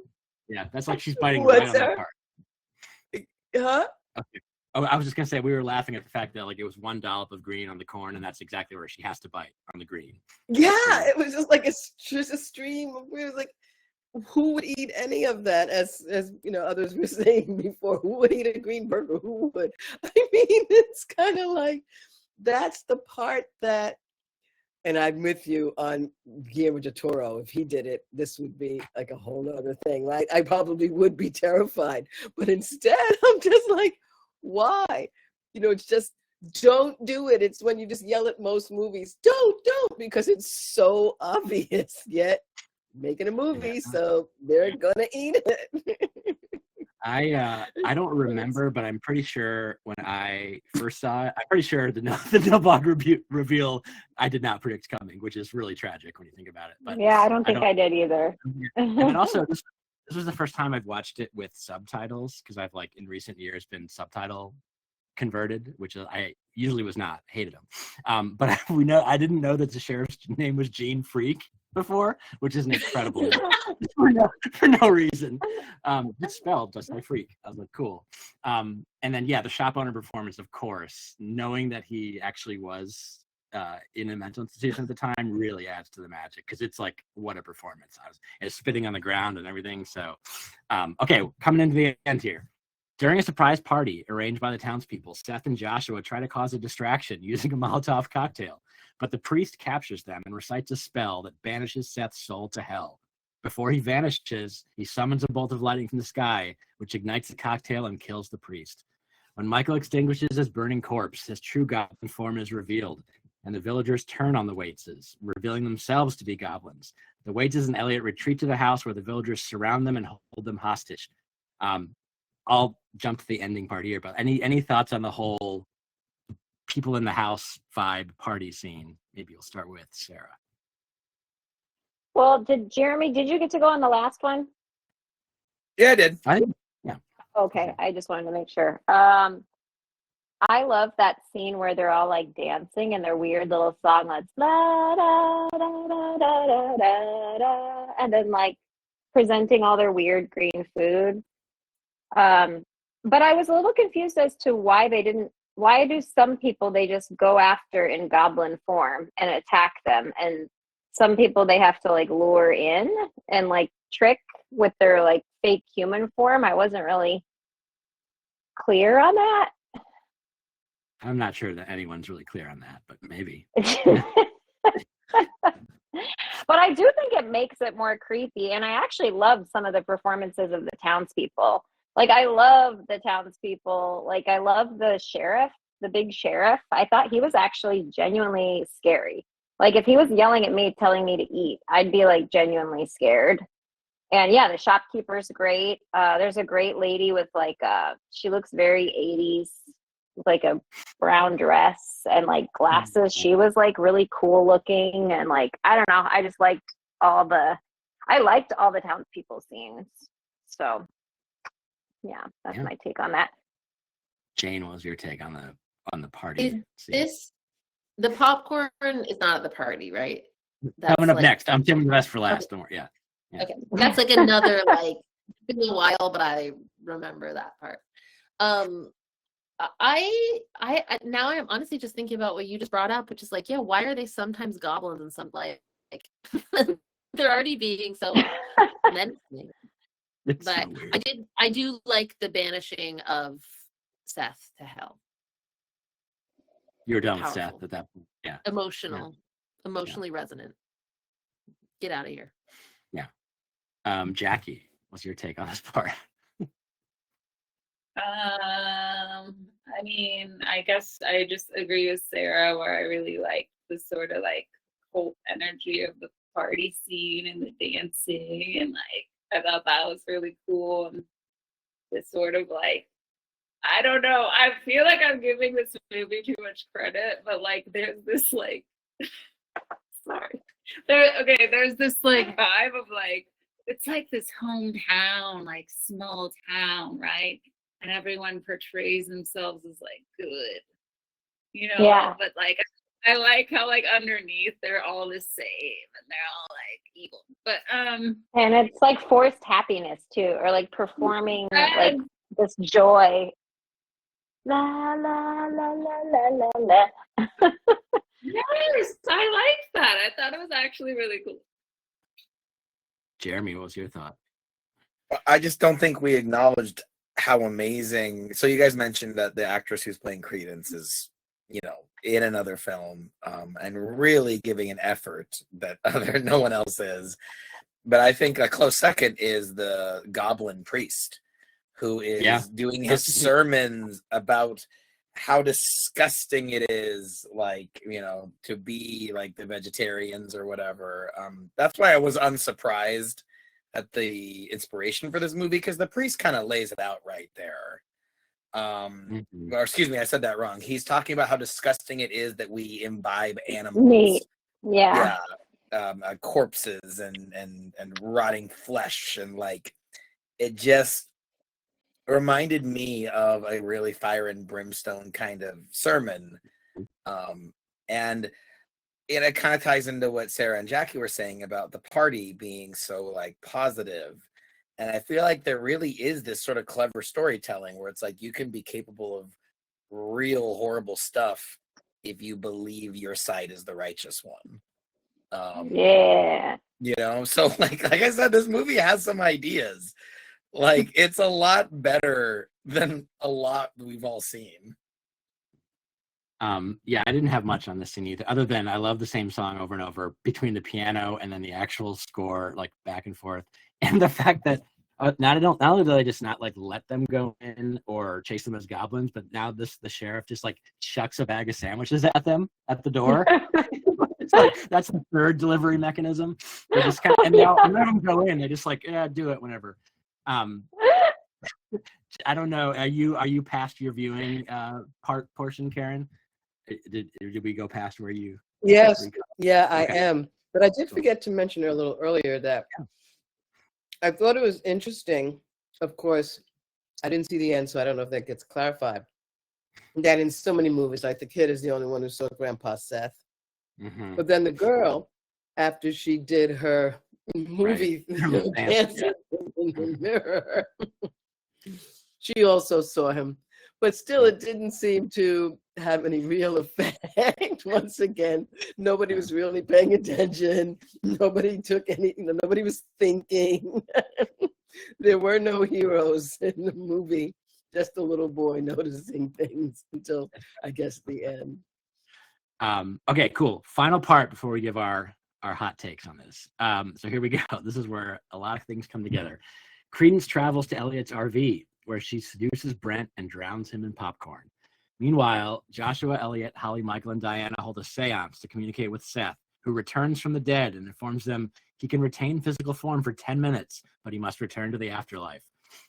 Yeah, that's like she's biting What's right on that that? part. Huh? Okay. Oh, I was just gonna say we were laughing at the fact that like it was one dollop of green on the corn, and that's exactly where she has to bite on the green. Yeah, it was just like just a stream. We was like, who would eat any of that? As you know, others were saying before, who would eat a green burger? Who would? I mean, it's kind of like that's the part that. And I'm with you on Guillermo del Toro. If he did it, this would be like a whole other thing, right? I probably would be terrified. But instead, I'm just like, why? You know, it's just, don't do it. It's when you just yell at most movies, don't, because it's so obvious. Yet, making a movie, so they're gonna eat it. I don't remember, but I'm pretty sure when I first saw it, I'm pretty sure the Nilbog reveal I did not predict coming, which is really tragic when you think about it. But Yeah, I don't think I did either. And then also, this was the first time I've watched it with subtitles, because I've like in recent years been subtitle converted, which I usually was not, hated them. But I didn't know that the sheriff's name was Gene Freak before, which is an incredible name for no reason. It's spelled just like Freak. I was like, cool. And then the shop owner performance, of course, knowing that he actually was in a mental institution at the time really adds to the magic, because it's like, what a performance. I was spitting on the ground and everything. So okay, coming into the end here. During a surprise party arranged by the townspeople, Seth and Joshua try to cause a distraction using a Molotov cocktail, but the priest captures them and recites a spell that banishes Seth's soul to hell. Before he vanishes, he summons a bolt of lightning from the sky, which ignites the cocktail and kills the priest. When Michael extinguishes his burning corpse, his true goblin form is revealed, and the villagers turn on the Waiteses, revealing themselves to be goblins. The Waiteses and Elliot retreat to the house, where the villagers surround them and hold them hostage. I'll jump to the ending part here, but any thoughts on the whole people in the house vibe party scene? Maybe we'll start with Sarah. Well, did you get to go on the last one? Yeah, I did. Yeah. Okay, I just wanted to make sure. I love that scene where they're all like dancing and their weird little song that's la da da da da da da da, and then like presenting all their weird green food. But I was a little confused as to why do some people they just go after in goblin form and attack them, and some people they have to like lure in and like trick with their like fake human form. I wasn't really clear on that. I'm not sure that anyone's really clear on that, but maybe. But I do think it makes it more creepy, and I actually love some of the performances of the townspeople. Like, I love the townspeople. Like, I love the sheriff, the big sheriff. I thought he was actually genuinely scary. Like, if he was yelling at me, telling me to eat, I'd be, like, genuinely scared. And, yeah, the shopkeeper's great. There's a great lady with, like, she looks very 80s, with, like, a brown dress and, like, glasses. She was, like, really cool looking. And, like, I don't know. I just liked all the townspeople scenes. So... yeah, that's my take on that. Jane, what was your take on the party? The popcorn is not at the party, right? That's coming up next. I'm saving the best for last. Don't worry. Yeah. Okay, that's like another like. It's been a while, but I remember that part. I now I'm honestly just thinking about what you just brought up, which is like, yeah, why are they sometimes goblins and some like they're already being so menacing. It's But so weird. I do like the banishing of Seth to hell. You were done with Powerful. Seth at that point. Yeah. Emotionally resonant. Get out of here. Yeah. Jackie, what's your take on this part? I mean, I guess I just agree with Sarah, where I really like the sort of like cult energy of the party scene and the dancing, and like I thought that was really cool. And this sort of like, I don't know, I feel like I'm giving this movie too much credit, but like there's this like sorry. There's this like vibe of like it's like this hometown, like small town, right? And everyone portrays themselves as like good, you know. Yeah. But like I like how like underneath they're all the same and they're all like evil. But And it's like forced happiness too, or like performing like and this joy. La la la la la la la. yes, I liked that. I thought it was actually really cool. Jeremy, what was your thought? I just don't think we acknowledged how amazing. So you guys mentioned that the actress who's playing Credence is, you know, in another film, and really giving an effort that no one else is. But I think a close second is the Goblin priest, who is doing his sermons about how disgusting it is, like, you know, to be like the vegetarians or whatever. That's why I was unsurprised at the inspiration for this movie, because the priest kind of lays it out right there. Or excuse me, I said that wrong. He's talking about how disgusting it is that we imbibe animals. Meat. Yeah. Corpses and rotting flesh, and like it just reminded me of a really fire and brimstone kind of sermon. And it kind of ties into what Sarah and Jackie were saying about the party being so like positive. And I feel like there really is this sort of clever storytelling where it's like you can be capable of real horrible stuff if you believe your side is the righteous one. Yeah. You know, so like I said, this movie has some ideas. Like it's a lot better than a lot we've all seen. Yeah, I didn't have much on this scene either, other than I love the same song over and over between the piano and then the actual score, like back and forth, and the fact that not only do they just not like let them go in or chase them as goblins, but now the sheriff just like chucks a bag of sandwiches at them at the door. It's like that's the third delivery mechanism. They just kind of, and they all let them go in. They just like, yeah, do it whenever. I don't know. Are you past your viewing portion, Karen? Did we go past where you? Yes. Yeah, I Okay. am. But I did forget to mention a little earlier that I thought it was interesting. Of course, I didn't see the end, so I don't know if that gets clarified. That in so many movies, like the kid is the only one who saw Grandpa Seth. Mm-hmm. But then the girl, after she did her movie dancing in the mirror, she also saw him. But still, it didn't seem to have any real effect. Once again, nobody was really paying attention. Nobody took any, nobody was thinking. There were no heroes in the movie, just a little boy noticing things until, I guess, the end. Okay, cool. Final part before we give our hot takes on this. So here we go. This is where a lot of things come together. Credence travels to Elliot's RV, where she seduces Brent and drowns him in popcorn. Meanwhile, Joshua, Elliot, Holly, Michael, and Diana hold a seance to communicate with Seth, who returns from the dead and informs them he can retain physical form for 10 minutes, but he must return to the afterlife.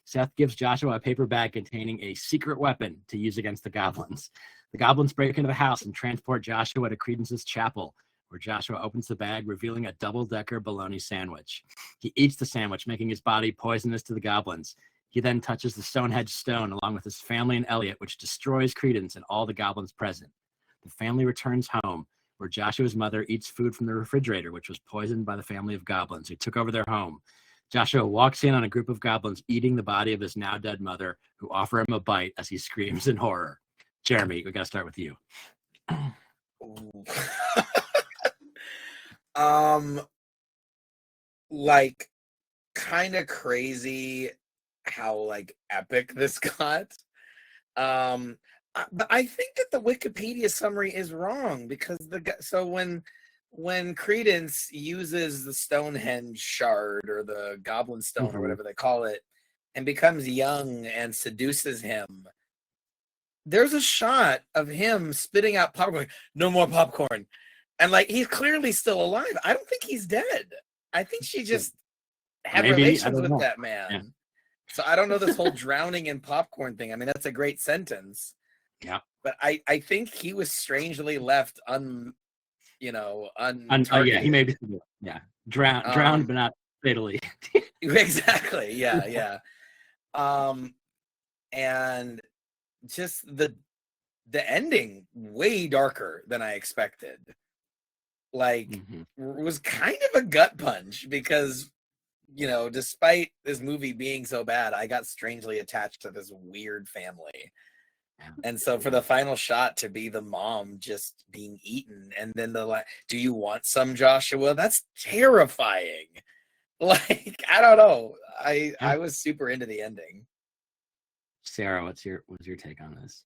Seth gives Joshua a paper bag containing a secret weapon to use against the goblins. The goblins break into the house and transport Joshua to Credence's chapel, where Joshua opens the bag, revealing a double-decker bologna sandwich. He eats the sandwich, making his body poisonous to the goblins. He then touches the Stonehenge stone along with his family and Elliot, which destroys Credence and all the goblins present. The family returns home, where Joshua's mother eats food from the refrigerator, which was poisoned by the family of goblins who took over their home. Joshua walks in on a group of goblins eating the body of his now dead mother, who offer him a bite as he screams in horror. Jeremy, we got to start with you. Like kind of crazy how like epic this got. But I think that the Wikipedia summary is wrong, because so when Credence uses the Stonehenge shard or the Goblin Stone or whatever they call it and becomes young and seduces him, there's a shot of him spitting out popcorn. No more popcorn. And like he's clearly still alive. I don't think he's dead. I think she just had relations with that man. Yeah. So I don't know this whole drowning in popcorn thing. I mean, that's a great sentence. Yeah. But I think he was strangely left yeah, he may be drowned, but not fatally. Exactly. Yeah, yeah. And just the ending way darker than I expected. Like, was kind of a gut punch because, you know, despite this movie being so bad, I got strangely attached to this weird family. And so for the final shot to be the mom just being eaten, and then do you want some, Joshua? That's terrifying. Like, I don't know. I was super into the ending. Sarah, what's your take on this?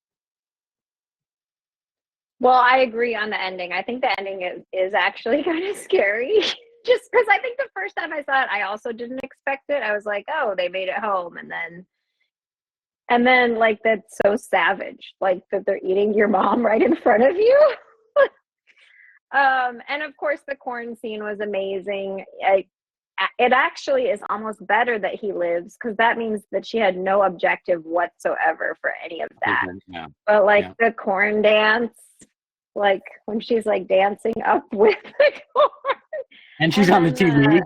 Well, I agree on the ending. I think the ending is actually kind of scary. Just because I think the first time I saw it, I also didn't expect it. I was like, oh, they made it home. And then like, that's so savage, like that they're eating your mom right in front of you. And of course the corn scene was amazing. It actually is almost better that he lives, because that means that she had no objective whatsoever for any of that. Yeah. But like the corn dance, like when she's like dancing up with the corn. And she's on the TV.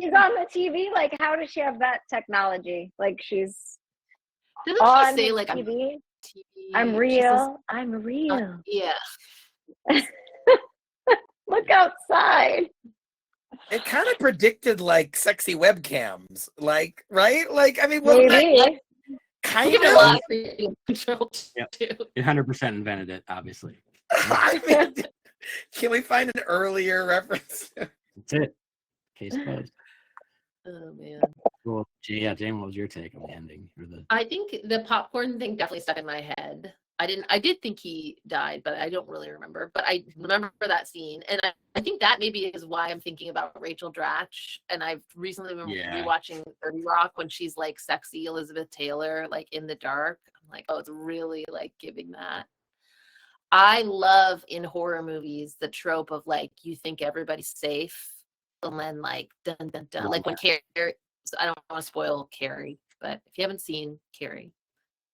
She's on the TV. Like, how does she have that technology? Like, she's Doesn't on she say the like TV. I'm I'm TV? real. I'm real. Yeah. Look outside. It kind of predicted like sexy webcams, like, right? Like, I mean, wasn't that Maybe. kind Give it a of? lot of creative control Yep. too. It 100% invented it, obviously. I mean, can we find an earlier reference? That's it. Case closed. Oh man. Well, Jane, what was your take on the ending? I think the popcorn thing definitely stuck in my head. I did think he died, but I don't really remember. But I remember that scene. And I think that maybe is why I'm thinking about Rachel Dratch. And I've recently been rewatching 30 Rock when she's like sexy Elizabeth Taylor, like in the dark. I'm like, oh, it's really like giving that. I love in horror movies the trope of like, you think everybody's safe. And then like, dun, dun, dun. Like when Carrie, I don't want to spoil Carrie, but if you haven't seen Carrie,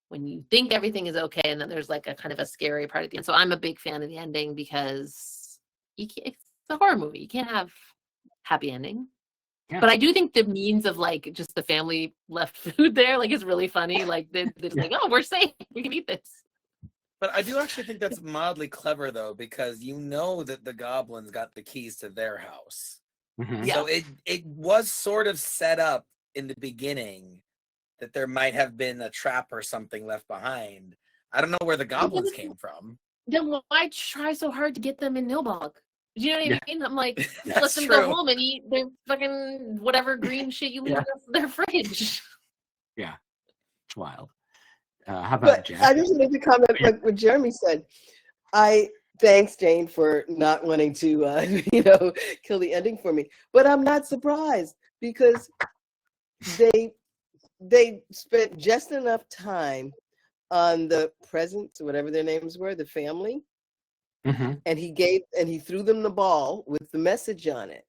when you think everything is okay, and then there's like a kind of a scary part at the end. So I'm a big fan of the ending because it's a horror movie. You can't have happy ending. Yeah. But I do think the means of like just the family left food there, like is really funny. Like they're like, oh, we're safe. We can eat this. But I do actually think that's mildly clever though, because you know that the goblins got the keys to their house. Mm-hmm. So it was sort of set up in the beginning that there might have been a trap or something left behind. I don't know where the goblins came from. Then why try so hard to get them in Nilbog? You know what I mean? I'm like, let them true. go home and eat their fucking whatever green shit you leave in their fridge. Yeah, it's wild. How about Jack? I just wanted to comment like what Jeremy said. Thanks, Jane, for not wanting to, kill the ending for me. But I'm not surprised because they spent just enough time on the presents, whatever their names were, the family, and he threw them the ball with the message on it.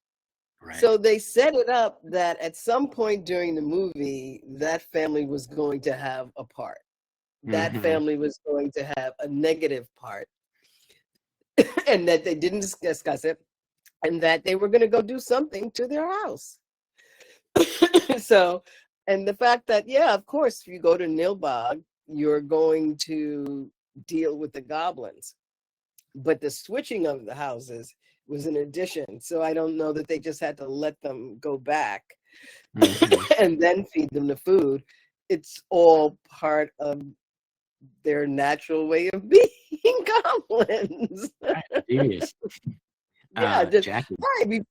Right. So they set it up that at some point during the movie, that family was going to have a part. That family was going to have a negative part, and that they didn't discuss it, and that they were going to go do something to their house. So, and the fact that, of course, if you go to Nilbog, you're going to deal with the goblins. But the switching of the houses was an addition. So I don't know that they just had to let them go back and then feed them the food. It's all part of their natural way of being goblins. We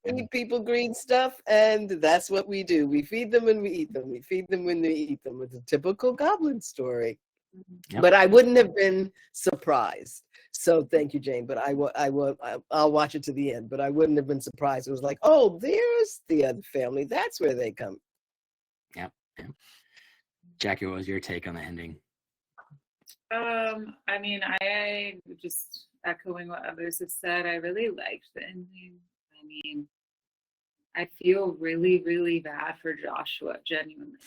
feed people green stuff, and that's what we do. We feed them when we eat them. We feed them when we eat them. It's a typical goblin story. Yep. But I wouldn't have been surprised. So thank you, Jane. But I'll watch it to the end. But I wouldn't have been surprised. It was like, oh, there's the other family. That's where they come. Yep. Jackie, what was your take on the ending? I mean, I just echoing what others have said. I really liked the ending. I mean, I feel really, really bad for Joshua, genuinely.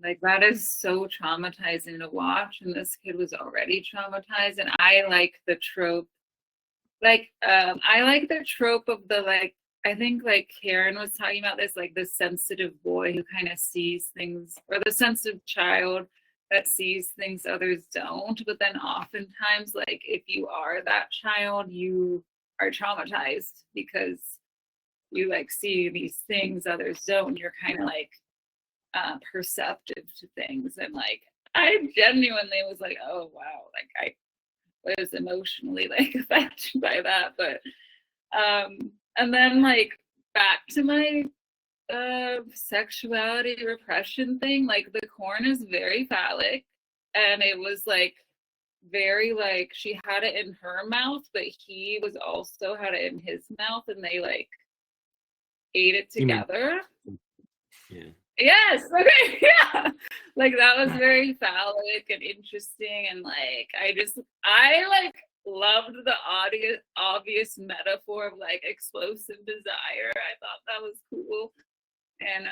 Like, that is so traumatizing to watch, and this kid was already traumatized. And I like the trope. Like, I like the trope of the like I think like Karen was talking about this, like the sensitive boy who kind of sees things, or the sensitive child that sees things others don't. But then oftentimes, like if you are that child, you are traumatized because you like see these things others don't. You're kind of like perceptive to things, and like I genuinely was like, oh wow, like I was emotionally like affected by that. But and then like back to my sexuality repression thing, like the corn is very phallic, and it was like very like she had it in her mouth, but he was also had it in his mouth, and they like ate it together. Yeah. Yes. Okay. Yeah. Like that was very phallic and interesting, and like I like loved the obvious metaphor of like explosive desire. I thought that was cool. And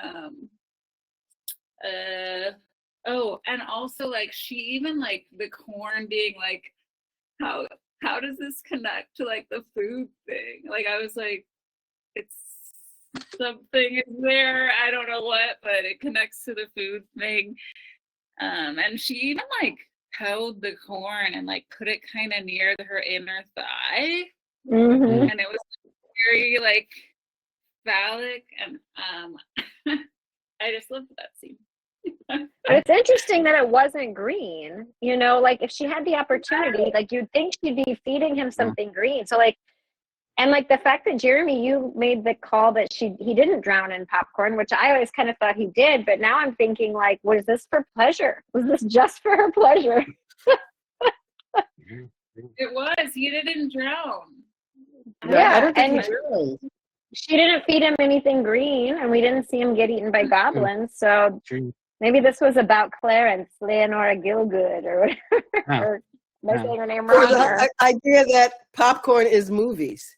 oh, and also like she even like the corn being like, how does this connect to like the food thing? Like I was like, it's something is there, I don't know what, but it connects to the food thing. And she even like held the corn and like put it kind of near her inner thigh, and it was very like phallic, and I just loved that scene. But it's interesting that it wasn't green, you know, like if she had the opportunity, like you'd think she'd be feeding him something green. So like, and like the fact that Jeremy, you made the call that he didn't drown in popcorn, which I always kind of thought he did, but now I'm thinking like, was this for pleasure? Was this just for her pleasure? It was. He didn't drown. Yeah, I don't think and he drowned. she didn't feed him anything green, and we didn't see him get eaten by goblins. So maybe this was about Clarence, Leonora Gilgood, or whatever. Or am I saying her name Or wrong? the idea that popcorn is movies.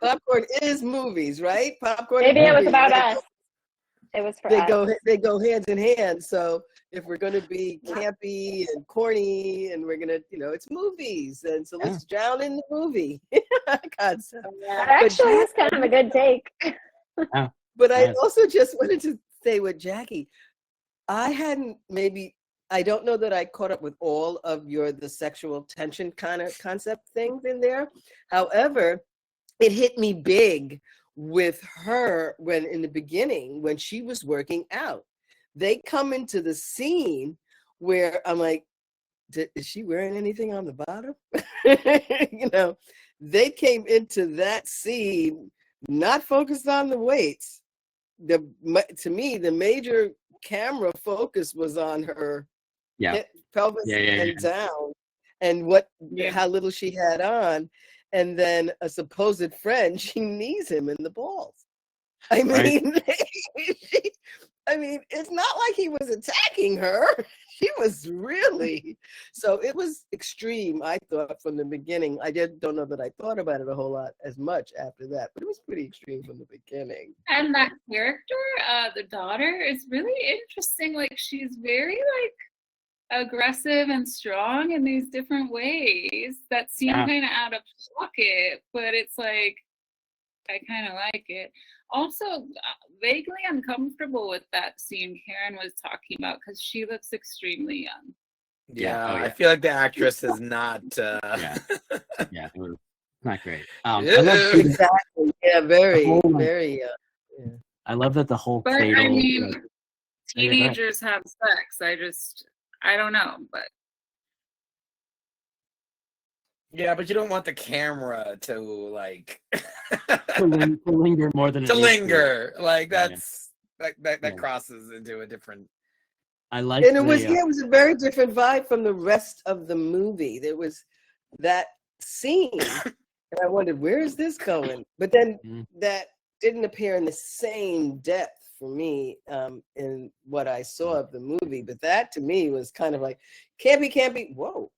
Popcorn is movies, right? Popcorn. Maybe is it was movies. about us. It was for us. They go hand in hand. So if we're going to be campy and corny, and we're going to, you know, it's movies, and so let's drown in the movie concept. That actually was kind of a good take. But I also just wanted to say with Jackie, I don't know that I caught up with all of the sexual tension kind of concept things in there. However, it hit me big with her when in the beginning, when she was working out. They come into the scene where I'm like, is she wearing anything on the bottom? You know, they came into that scene not focused on the weights. To me, the major camera focus was on her pelvis and down, and how little she had on, and then a supposed friend, she knees him in the balls. I mean, I mean, it's not like he was attacking her. She was really, so it was extreme, I thought, from the beginning. I don't know that I thought about it a whole lot as much after that, but it was pretty extreme from the beginning. And that character, the daughter, is really interesting. Like she's very like aggressive and strong in these different ways that seem kind of out of pocket, but it's like I kind of like it. Also, vaguely uncomfortable with that scene Karen was talking about because she looks extremely young. Yeah, I feel like the actress is not. It was not great. Exactly. Yeah, very. I love that the whole. But fatal, I mean, teenagers have sex. I don't know, but. Yeah, but you don't want the camera to like to linger more than like that's that crosses into a different. I like, and it was a very different vibe from the rest of the movie. There was that scene, and I wondered where is this going, but then that didn't appear in the same depth for me in what I saw of the movie. But that to me was kind of like campy. Whoa.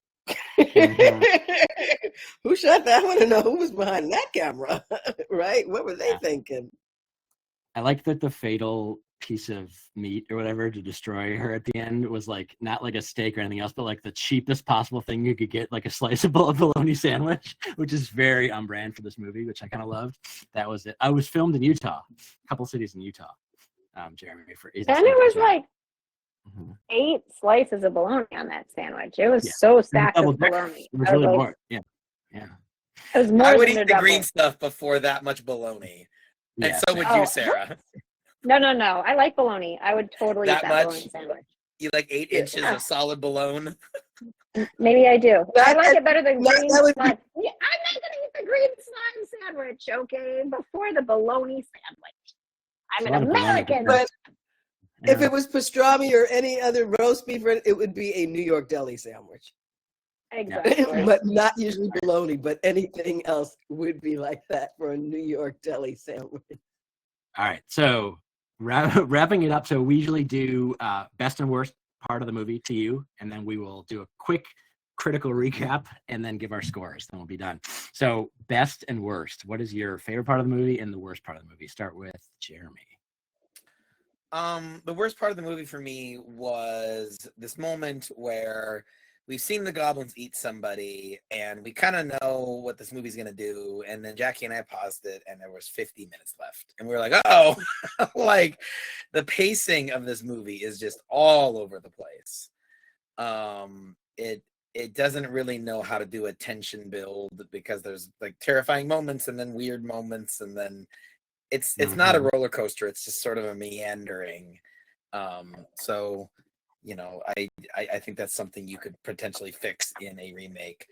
Who shot that? I want to know who was behind that camera, right? What were they thinking? I like that the fatal piece of meat or whatever to destroy her at the end was like not like a steak or anything else, but like the cheapest possible thing you could get, like a sliceable bologna sandwich, which is very on brand for this movie, which I kind of loved. That was it. I was filmed in Utah, a couple cities in Utah. Jeremy, for And it was like 8 slices of bologna on that sandwich. It was so stacked with bologny. It was really more. Yeah. It was more I would than eat a the double. green stuff before that much bologna. And so would you, Sarah. No. I like bologna. I would totally That eat that much? bologna sandwich. You like 8 inches of solid bologna? Maybe I do. I like it better than green that would slime. Yeah, I'm not going to eat the green slime sandwich, okay? Before the bologna sandwich. I'm an American. But if it was pastrami or any other roast beef, it would be a New York deli sandwich. Exactly. But not usually bologna, but anything else would be like that for a New York deli sandwich. All right, so wrapping it up. So we usually do best and worst part of the movie to you, and then we will do a quick critical recap and then give our scores. Then we'll be done. So best and worst. What is your favorite part of the movie and the worst part of the movie? Start with Jeremy. The worst part of the movie for me was this moment where we've seen the goblins eat somebody and we kind of know what this movie's going to do. And then Jackie and I paused it and there was 50 minutes left. And we were like, oh, like the pacing of this movie is just all over the place. It doesn't really know how to do a tension build because there's like terrifying moments and then weird moments. And then it's not a roller coaster. It's just sort of a meandering. So, you know, I think that's something you could potentially fix in a remake.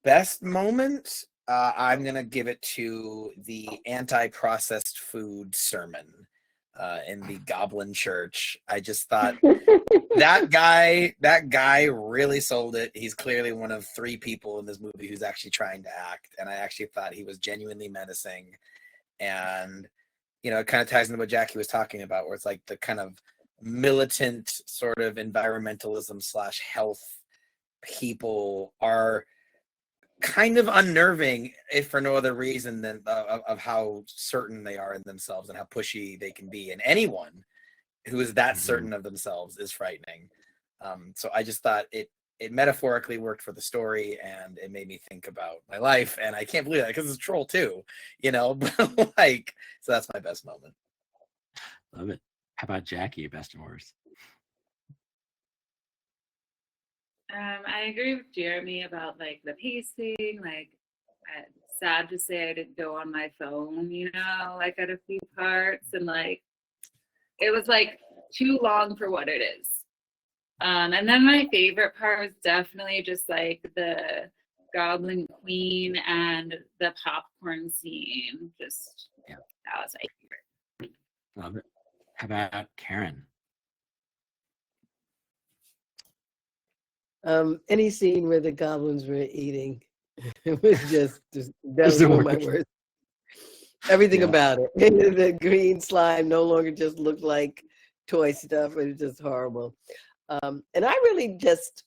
Best moment, I'm going to give it to the anti-processed food sermon in the Goblin Church. I just thought that guy really sold it. He's clearly one of 3 people in this movie who's actually trying to act. And I actually thought he was genuinely menacing. And, you know, it kind of ties into what Jackie was talking about, where it's like the kind of militant sort of environmentalism / health people are kind of unnerving, if for no other reason than of how certain they are in themselves and how pushy they can be. And anyone who is that certain of themselves is frightening. So I just thought it metaphorically worked for the story, and it made me think about my life. And I can't believe that because it's Troll 2, you know, but like, so that's my best moment. Love it. How about Jackie, best and worst? I agree with Jeremy about like the pacing. Like, sad to say I didn't go on my phone, you know, like at a few parts, and like it was like too long for what it is. And then my favorite part was definitely just like the Goblin Queen and the popcorn scene. Just that was my favorite. Love it. How about Karen? Any scene where the goblins were eating, it was just that was one of my words. Everything about it. The green slime no longer just looked like toy stuff. It was just horrible. And I really just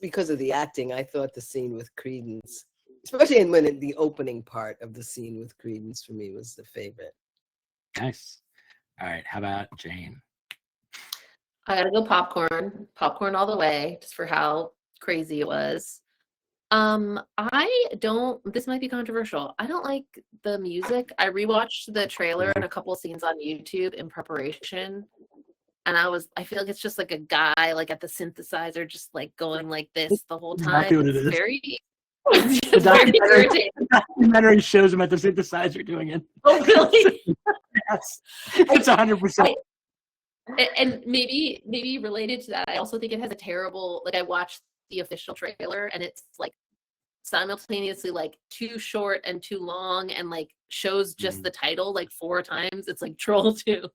because of the acting, I thought the scene with Credence, especially when the opening part of the scene with Credence for me was the favorite. Nice. All right. How about Jane? I gotta go popcorn all the way, just for how crazy it was. This might be controversial. I don't like the music. I rewatched the trailer and a couple of scenes on YouTube in preparation. And I feel like it's just like a guy like at the synthesizer, just like going like this the whole time. Exactly what it is. It's very irritating. The documentary shows him at the synthesizer doing it. Oh, really? Yes. It's 100%. And maybe related to that, I also think it has a terrible, like I watched the official trailer and it's like simultaneously like too short and too long and like shows just the title like 4 times. It's like Troll 2.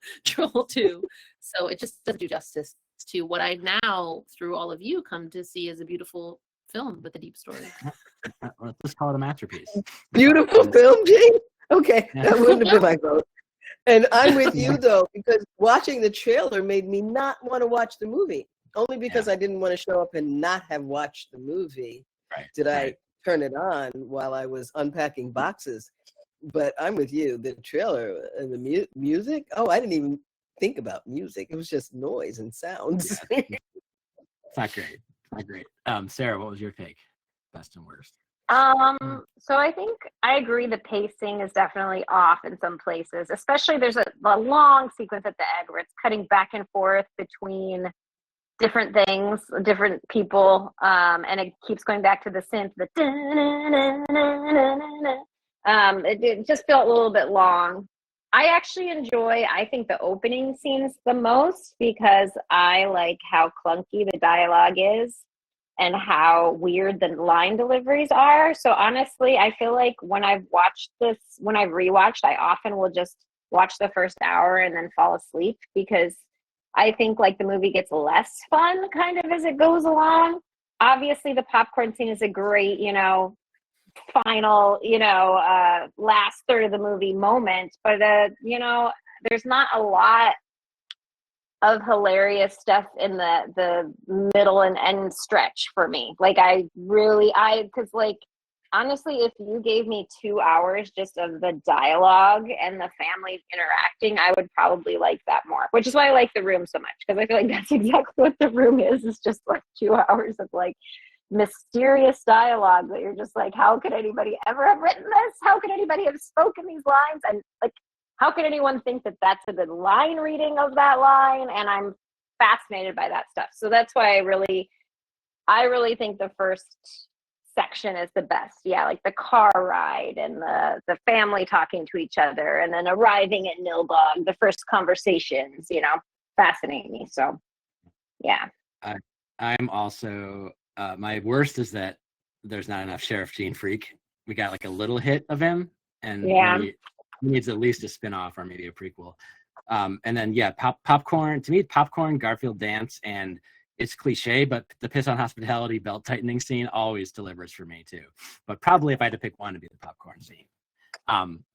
So it just doesn't do justice to what I now, through all of you, come to see as a beautiful film with a deep story. Let's call it a masterpiece. Beautiful film, Jane? Okay, that wouldn't have been my vote. And I'm with you, though, because watching the trailer made me not want to watch the movie. Only because I didn't want to show up and not have watched the movie. Did I turn it on while I was unpacking boxes. but I'm with you. The trailer and the music. Oh, I didn't even think about music. It was just noise and sounds. Yeah, it's not great. It's not great. Sarah, what was your take? Best and worst. So I think I agree the pacing is definitely off in some places, especially there's a long sequence at the end where it's cutting back and forth between different things, different people, and it keeps going back to the synth, it just felt a little bit long. I actually I think the opening scenes the most because I like how clunky the dialogue is and how weird the line deliveries are. So honestly, I feel like when I've rewatched, I often will just watch the first hour and then fall asleep because I think like the movie gets less fun kind of as it goes along. Obviously the popcorn scene is a great, final, last third of the movie moment, but there's not a lot of hilarious stuff in the middle and end stretch for me. Like because like honestly, if you gave me 2 hours just of the dialogue and the family interacting, I would probably like that more, which is why I like The Room so much, because I feel like that's exactly what The Room is. It's just like 2 hours of like mysterious dialogue that you're just like, how could anybody ever have written this? How could anybody have spoken these lines? And like, how could anyone think that that's a good line reading of that line? And I'm fascinated by that stuff. So that's why I really think the first section is the best. Yeah, like the car ride and the family talking to each other and then arriving at Nilbog, the first conversations, fascinate me. So yeah. I'm also my worst is that there's not enough Sheriff Gene Freak. We got like a little hit of him, and he needs at least a spin-off or maybe a prequel. And then popcorn. To me, popcorn, Garfield dance, and it's cliche, but the piss on hospitality belt tightening scene always delivers for me too. But probably if I had to pick one, it'd be the popcorn scene.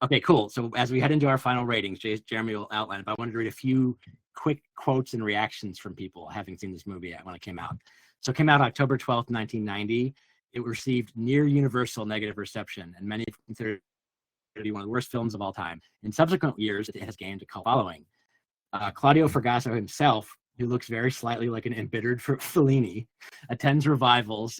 Okay, cool. So as we head into our final ratings, Jeremy will outline it, but I wanted to read a few quick quotes and reactions from people having seen this movie when it came out. So it came out October 12th, 1990. It received near universal negative reception, and many consider it to be one of the worst films of all time. In subsequent years, it has gained a cult following. Claudio Fragasso himself, who looks very slightly like an embittered Fellini, attends revivals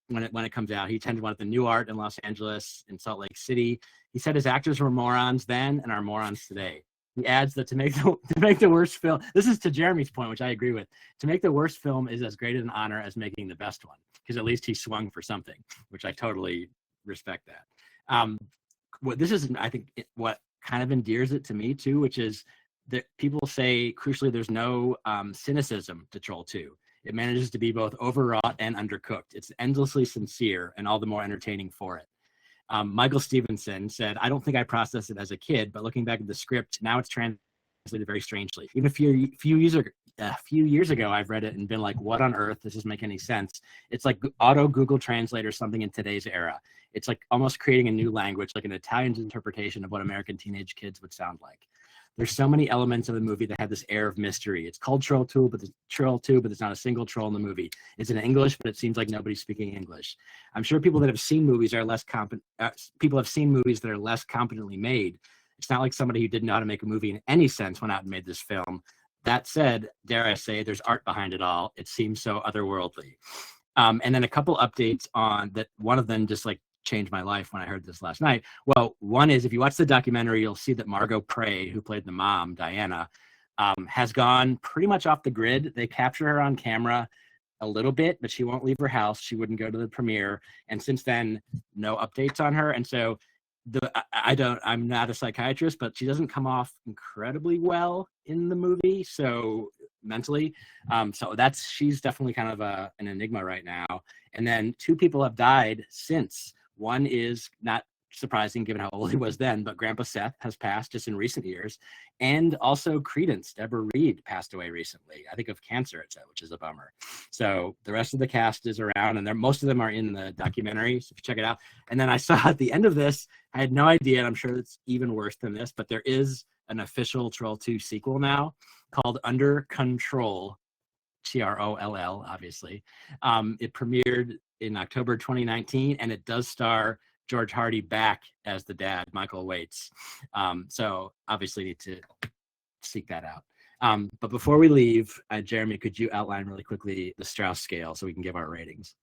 when it comes out. He attended one at the New Art in Los Angeles, in Salt Lake City. He said his actors were morons then and are morons today. He adds that to make the worst film, this is to Jeremy's point, which I agree with, to make the worst film is as great an honor as making the best one, because at least he swung for something, which I totally respect that. I think what kind of endears it to me too, which is that people say, crucially, there's no cynicism to Troll 2. It manages to be both overwrought and undercooked. It's endlessly sincere and all the more entertaining for it. Michael Stevenson said, I don't think I processed it as a kid, but looking back at the script, now it's translated very strangely. Even a few years ago, I've read it and been like, what on earth? This doesn't make any sense. It's like auto Google Translate or something in today's era. It's like almost creating a new language, like an Italian's interpretation of what American teenage kids would sound like. There's so many elements of the movie that have this air of mystery. It's called Troll 2, but there's not a single troll in the movie. It's in English, but it seems like nobody's speaking English. I'm sure people that have seen movies are less competent. People have seen movies that are less competently made. It's not like somebody who didn't know how to make a movie in any sense went out and made this film. That said, dare I say, there's art behind it all. It seems so otherworldly. And then a couple updates on that. One of them just like changed my life when I heard this last night. Well, one is if you watch the documentary, you'll see that Margot Prey, who played the mom, Diana, has gone pretty much off the grid. They capture her on camera a little bit, but she won't leave her house. She wouldn't go to the premiere. And since then, no updates on her. And so I'm not a psychiatrist, but she doesn't come off incredibly well in the movie. So mentally, she's definitely kind of an enigma right now. And then 2 people have died since. One is not surprising given how old he was then, but Grandpa Seth has passed just in recent years. And also Creedence, Deborah Reed, passed away recently. I think of cancer, it said, which is a bummer. So the rest of the cast is around, and most of them are in the documentary, so if you check it out. And then I saw at the end of this, I had no idea, and I'm sure it's even worse than this, but there is an official Troll 2 sequel now called Under Control, TROLL, obviously. It premiered in October 2019, and it does star George Hardy back as the dad, Michael Waits. So obviously need to seek that out. But before we leave, Jeremy, could you outline really quickly the Strauss scale so we can give our ratings?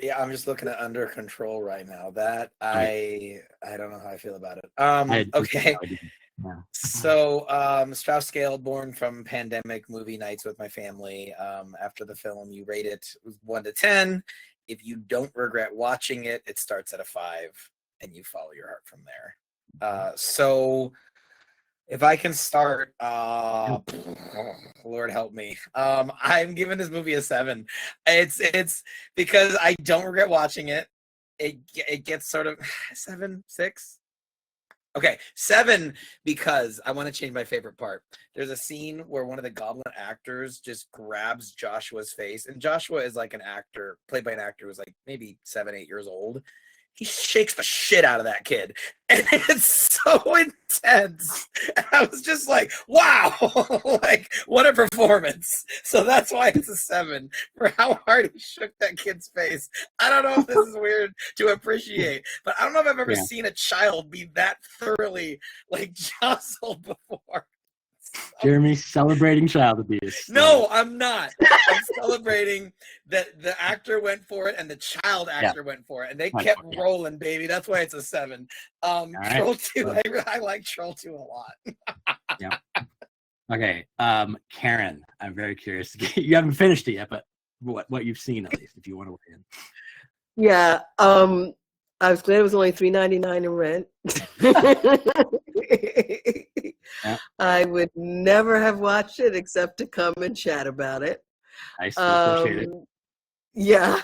Yeah, I'm just looking at Under Control right now. That I don't know how I feel about it. Okay. Yeah. So Strauss scale, born from pandemic movie nights with my family. After the film, you rate it 1 to 10. If you don't regret watching it, it starts at a 5, and you follow your heart from there. So if I can start, Lord help me. I'm giving this movie a 7. It's because I don't regret watching it. It gets sort of 7, 6. Okay, 7 because I want to change my favorite part. There's a scene where one of the goblin actors just grabs Joshua's face, and Joshua is like an actor, played by an actor who's like maybe 7, 8 years old. He shakes the shit out of that kid, and it's so intense. And I was just like, wow, like what a performance. So that's why it's a 7 for how hard he shook that kid's face. I don't know if this is weird to appreciate, but I don't know if I've ever seen a child be that thoroughly like jostled before. Jeremy celebrating child abuse. No, I'm not. I'm celebrating that the actor went for it and the child actor went for it, and they kept rolling, baby. That's why it's a 7. Right. Troll 2, I like Troll 2 a lot. Yeah. Okay, Karen, I'm very curious. You haven't finished it yet, but what you've seen at least, if you want to weigh in. Yeah, I was glad it was only $3.99 in rent. Yeah. I would never have watched it except to come and chat about it. I still appreciate it. Yeah.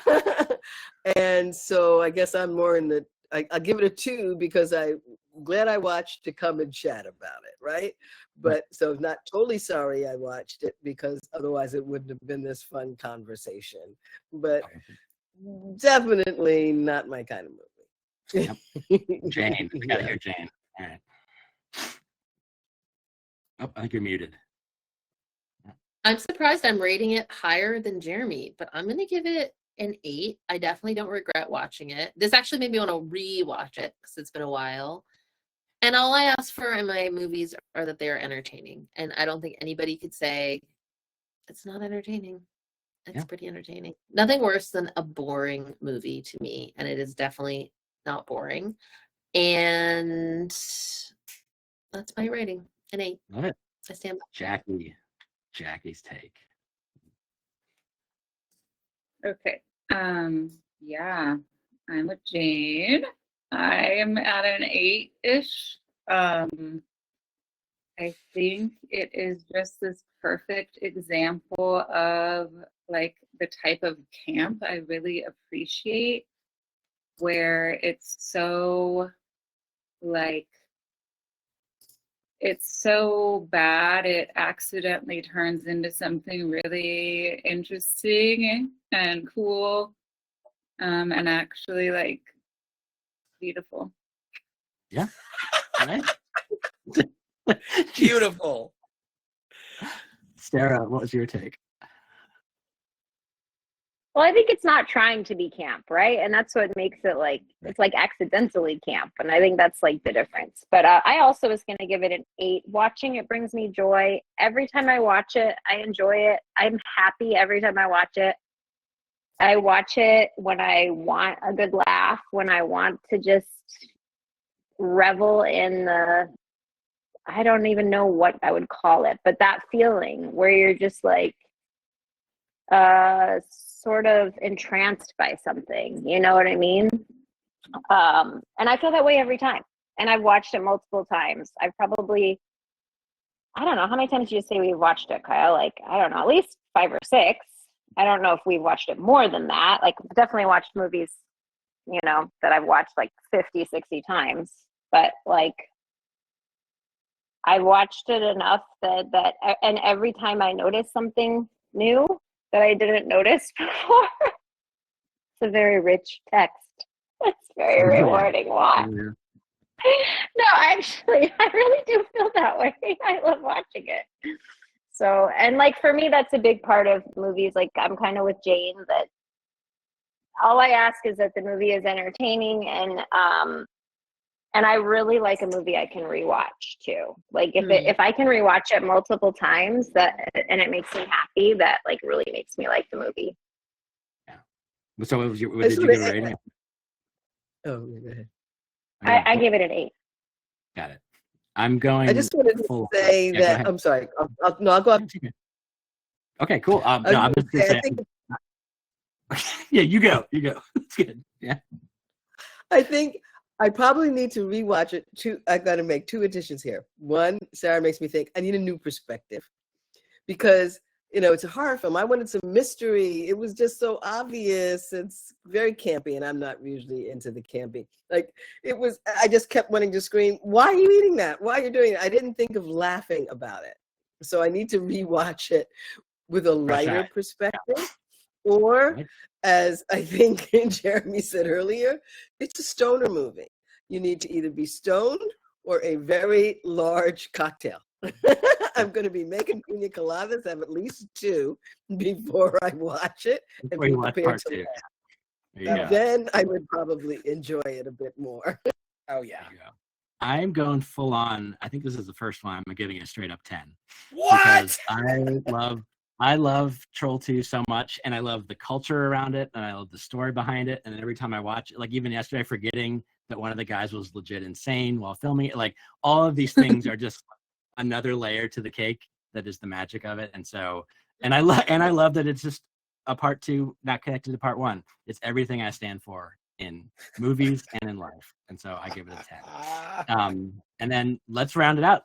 And so I guess I'm more in the, I'll give it a 2 because I'm glad I watched to come and chat about it, right? But so not totally sorry I watched it because otherwise it wouldn't have been this fun conversation. But definitely not my kind of movie. Yep. Jane, we gotta hear Jane. All right. Oh, I think you're muted. I'm surprised I'm rating it higher than Jeremy, but I'm going to give it an 8. I definitely don't regret watching it. This actually made me want to re-watch it because it's been a while. And all I ask for in my movies are that they are entertaining. And I don't think anybody could say it's not entertaining. It's pretty entertaining. Nothing worse than a boring movie to me. And it is definitely not boring. And that's my rating. An 8. Love it. I stand by. Jackie's take. Okay. Yeah, I'm with Jane. I am at an 8-ish. I think it is just this perfect example of like the type of camp I really appreciate, where it's so like, it's so bad it accidentally turns into something really interesting and cool, and actually like beautiful. Yeah. Right. Beautiful. Sarah, what was your take? Well, I think it's not trying to be camp, right? And that's what makes it like, it's like accidentally camp. And I think that's like the difference. But I also was going to give it an 8. Watching it brings me joy. Every time I watch it, I enjoy it. I'm happy every time I watch it. I watch it when I want a good laugh, when I want to just revel in the, I don't even know what I would call it, but that feeling where you're just like, sort of entranced by something, you know what I mean? And I feel that way every time. And I've watched it multiple times. I don't know, how many times did you say we've watched it, Kyle? Like, I don't know, at least 5 or 6. I don't know if we've watched it more than that. Like, definitely watched movies, you know, that I've watched like 50, 60 times. But like, I watched it enough that and every time I notice something new that I didn't notice before, it's a very rich text. It's very rewarding watch. Yeah. No, actually, I really do feel that way. I love watching it. So, and like for me, that's a big part of movies. Like I'm kind of with Jane that all I ask is that the movie is entertaining, and I really like a movie I can rewatch too. Like if I can rewatch it multiple times, and it makes me happy, that like really makes me like the movie. Yeah. So what did you give it a rating? Oh, go ahead. I give it an 8. Got it. I'm going. I just wanted to say that. I'm sorry. I'll go up. Okay, cool. No, I'm just gonna say. Yeah, you go. It's good. Yeah. I think I probably need to rewatch it. I got to make 2 additions here. One, Sarah makes me think I need a new perspective because it's a horror film. I wanted some mystery. It was just so obvious. It's very campy, and I'm not usually into the campy. Like it was. I just kept wanting to scream, "Why are you eating that? Why are you doing it?" I didn't think of laughing about it, so I need to rewatch it with a lighter perspective. Or, as I think Jeremy said earlier, it's a stoner movie. You need to either be stoned or a very large cocktail. I'm going to be making pina coladas, have at least 2 before I watch it. And be prepared to laugh. And then I would probably enjoy it a bit more. Oh, yeah. I'm going full on. I think this is the first one I'm giving it a straight up 10. What? Because I love Troll 2 so much, and I love the culture around it, and I love the story behind it. And every time I watch it, like even yesterday, forgetting that one of the guys was legit insane while filming it, like all of these things are just another layer to the cake that is the magic of it. And so, and I love that it's just a part 2 not connected to part 1. It's everything I stand for in movies and in life. And so I give it a 10. And then let's round it out.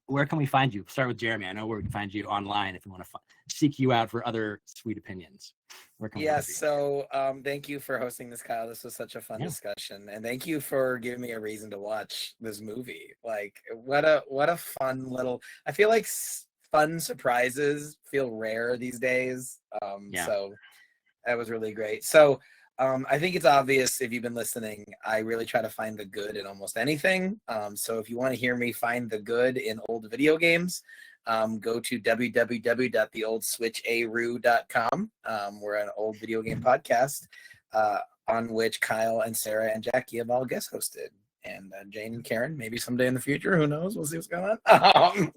Where can we find you? Start with Jeremy. I know where we can find you online if we want to seek you out for other sweet opinions. Where can we find you? So thank you for hosting this, Kyle. This was such a fun discussion, and thank you for giving me a reason to watch this movie. Like, what a fun little. I feel like fun surprises feel rare these days. So that was really great. So. I think it's obvious if you've been listening, I really try to find the good in almost anything. So if you want to hear me find the good in old video games, go to www.theoldswitcharoo.com. We're an old video game podcast on which Kyle and Sarah and Jackie have all guest hosted. And Jane and Karen, maybe someday in the future, who knows? We'll see what's going on.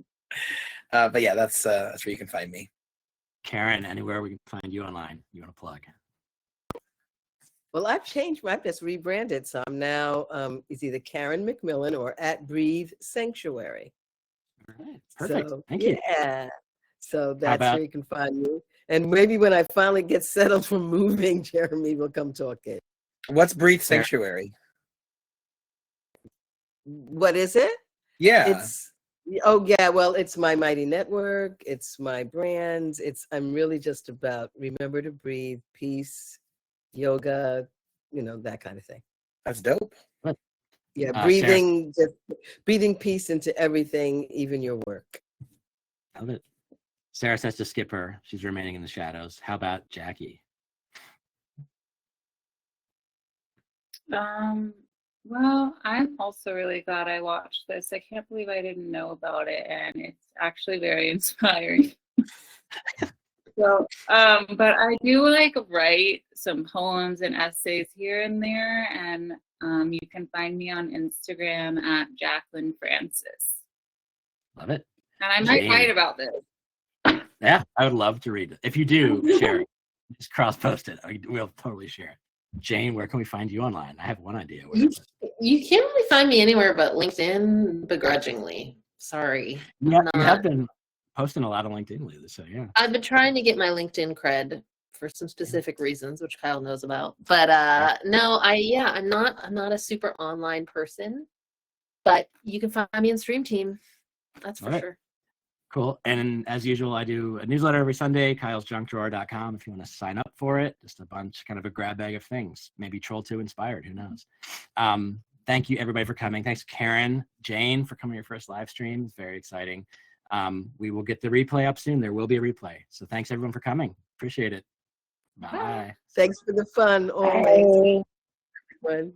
But yeah, that's where you can find me. Karen, anywhere we can find you online, you want to plug? Well, I've changed. I've just rebranded. So I'm now, it's either Karen McMillan or @Breathe Sanctuary. All right. Perfect. So, Thank you. Yeah. So that's where you can find me. And maybe when I finally get settled from moving, Jeremy will come talk it. What's Breathe Sanctuary? What is it? Yeah. Well, it's my Mighty Network. It's my brand. I'm really just about remember to breathe, peace, yoga, that kind of thing. That's dope. Yeah, breathing peace into everything, even your work. Love it. Sarah says to skip her. She's remaining in the shadows. How about Jackie? Well, I'm also really glad I watched this. I can't believe I didn't know about it, and it's actually very inspiring. So, but I do write some poems and essays here and there, and you can find me on Instagram @Jacqueline Francis. Love it. And I might write about this. Yeah, I would love to read it. If you do, share it. Just cross-post it. We'll totally share it. Jane, where can we find you online? I have one idea. You can't really find me anywhere but LinkedIn, begrudgingly. Sorry. Yeah, you have been posting a lot on LinkedIn lately, so yeah. I've been trying to get my LinkedIn cred for some specific reasons, which Kyle knows about. But no, I'm not a super online person. But you can find me in Stream Team. That's for sure. Cool. And as usual, I do a newsletter every Sunday, kylesjunkdrawer.com, if you want to sign up for it. Just a bunch, kind of a grab bag of things. Maybe Troll 2 inspired, who knows? Thank you, everybody, for coming. Thanks, Karen, Jane, for coming to your first live stream. It's very exciting. We will get the replay up soon. There will be a replay. So thanks, everyone, for coming. Appreciate it. Bye. Thanks for the fun always. Bye. Everyone.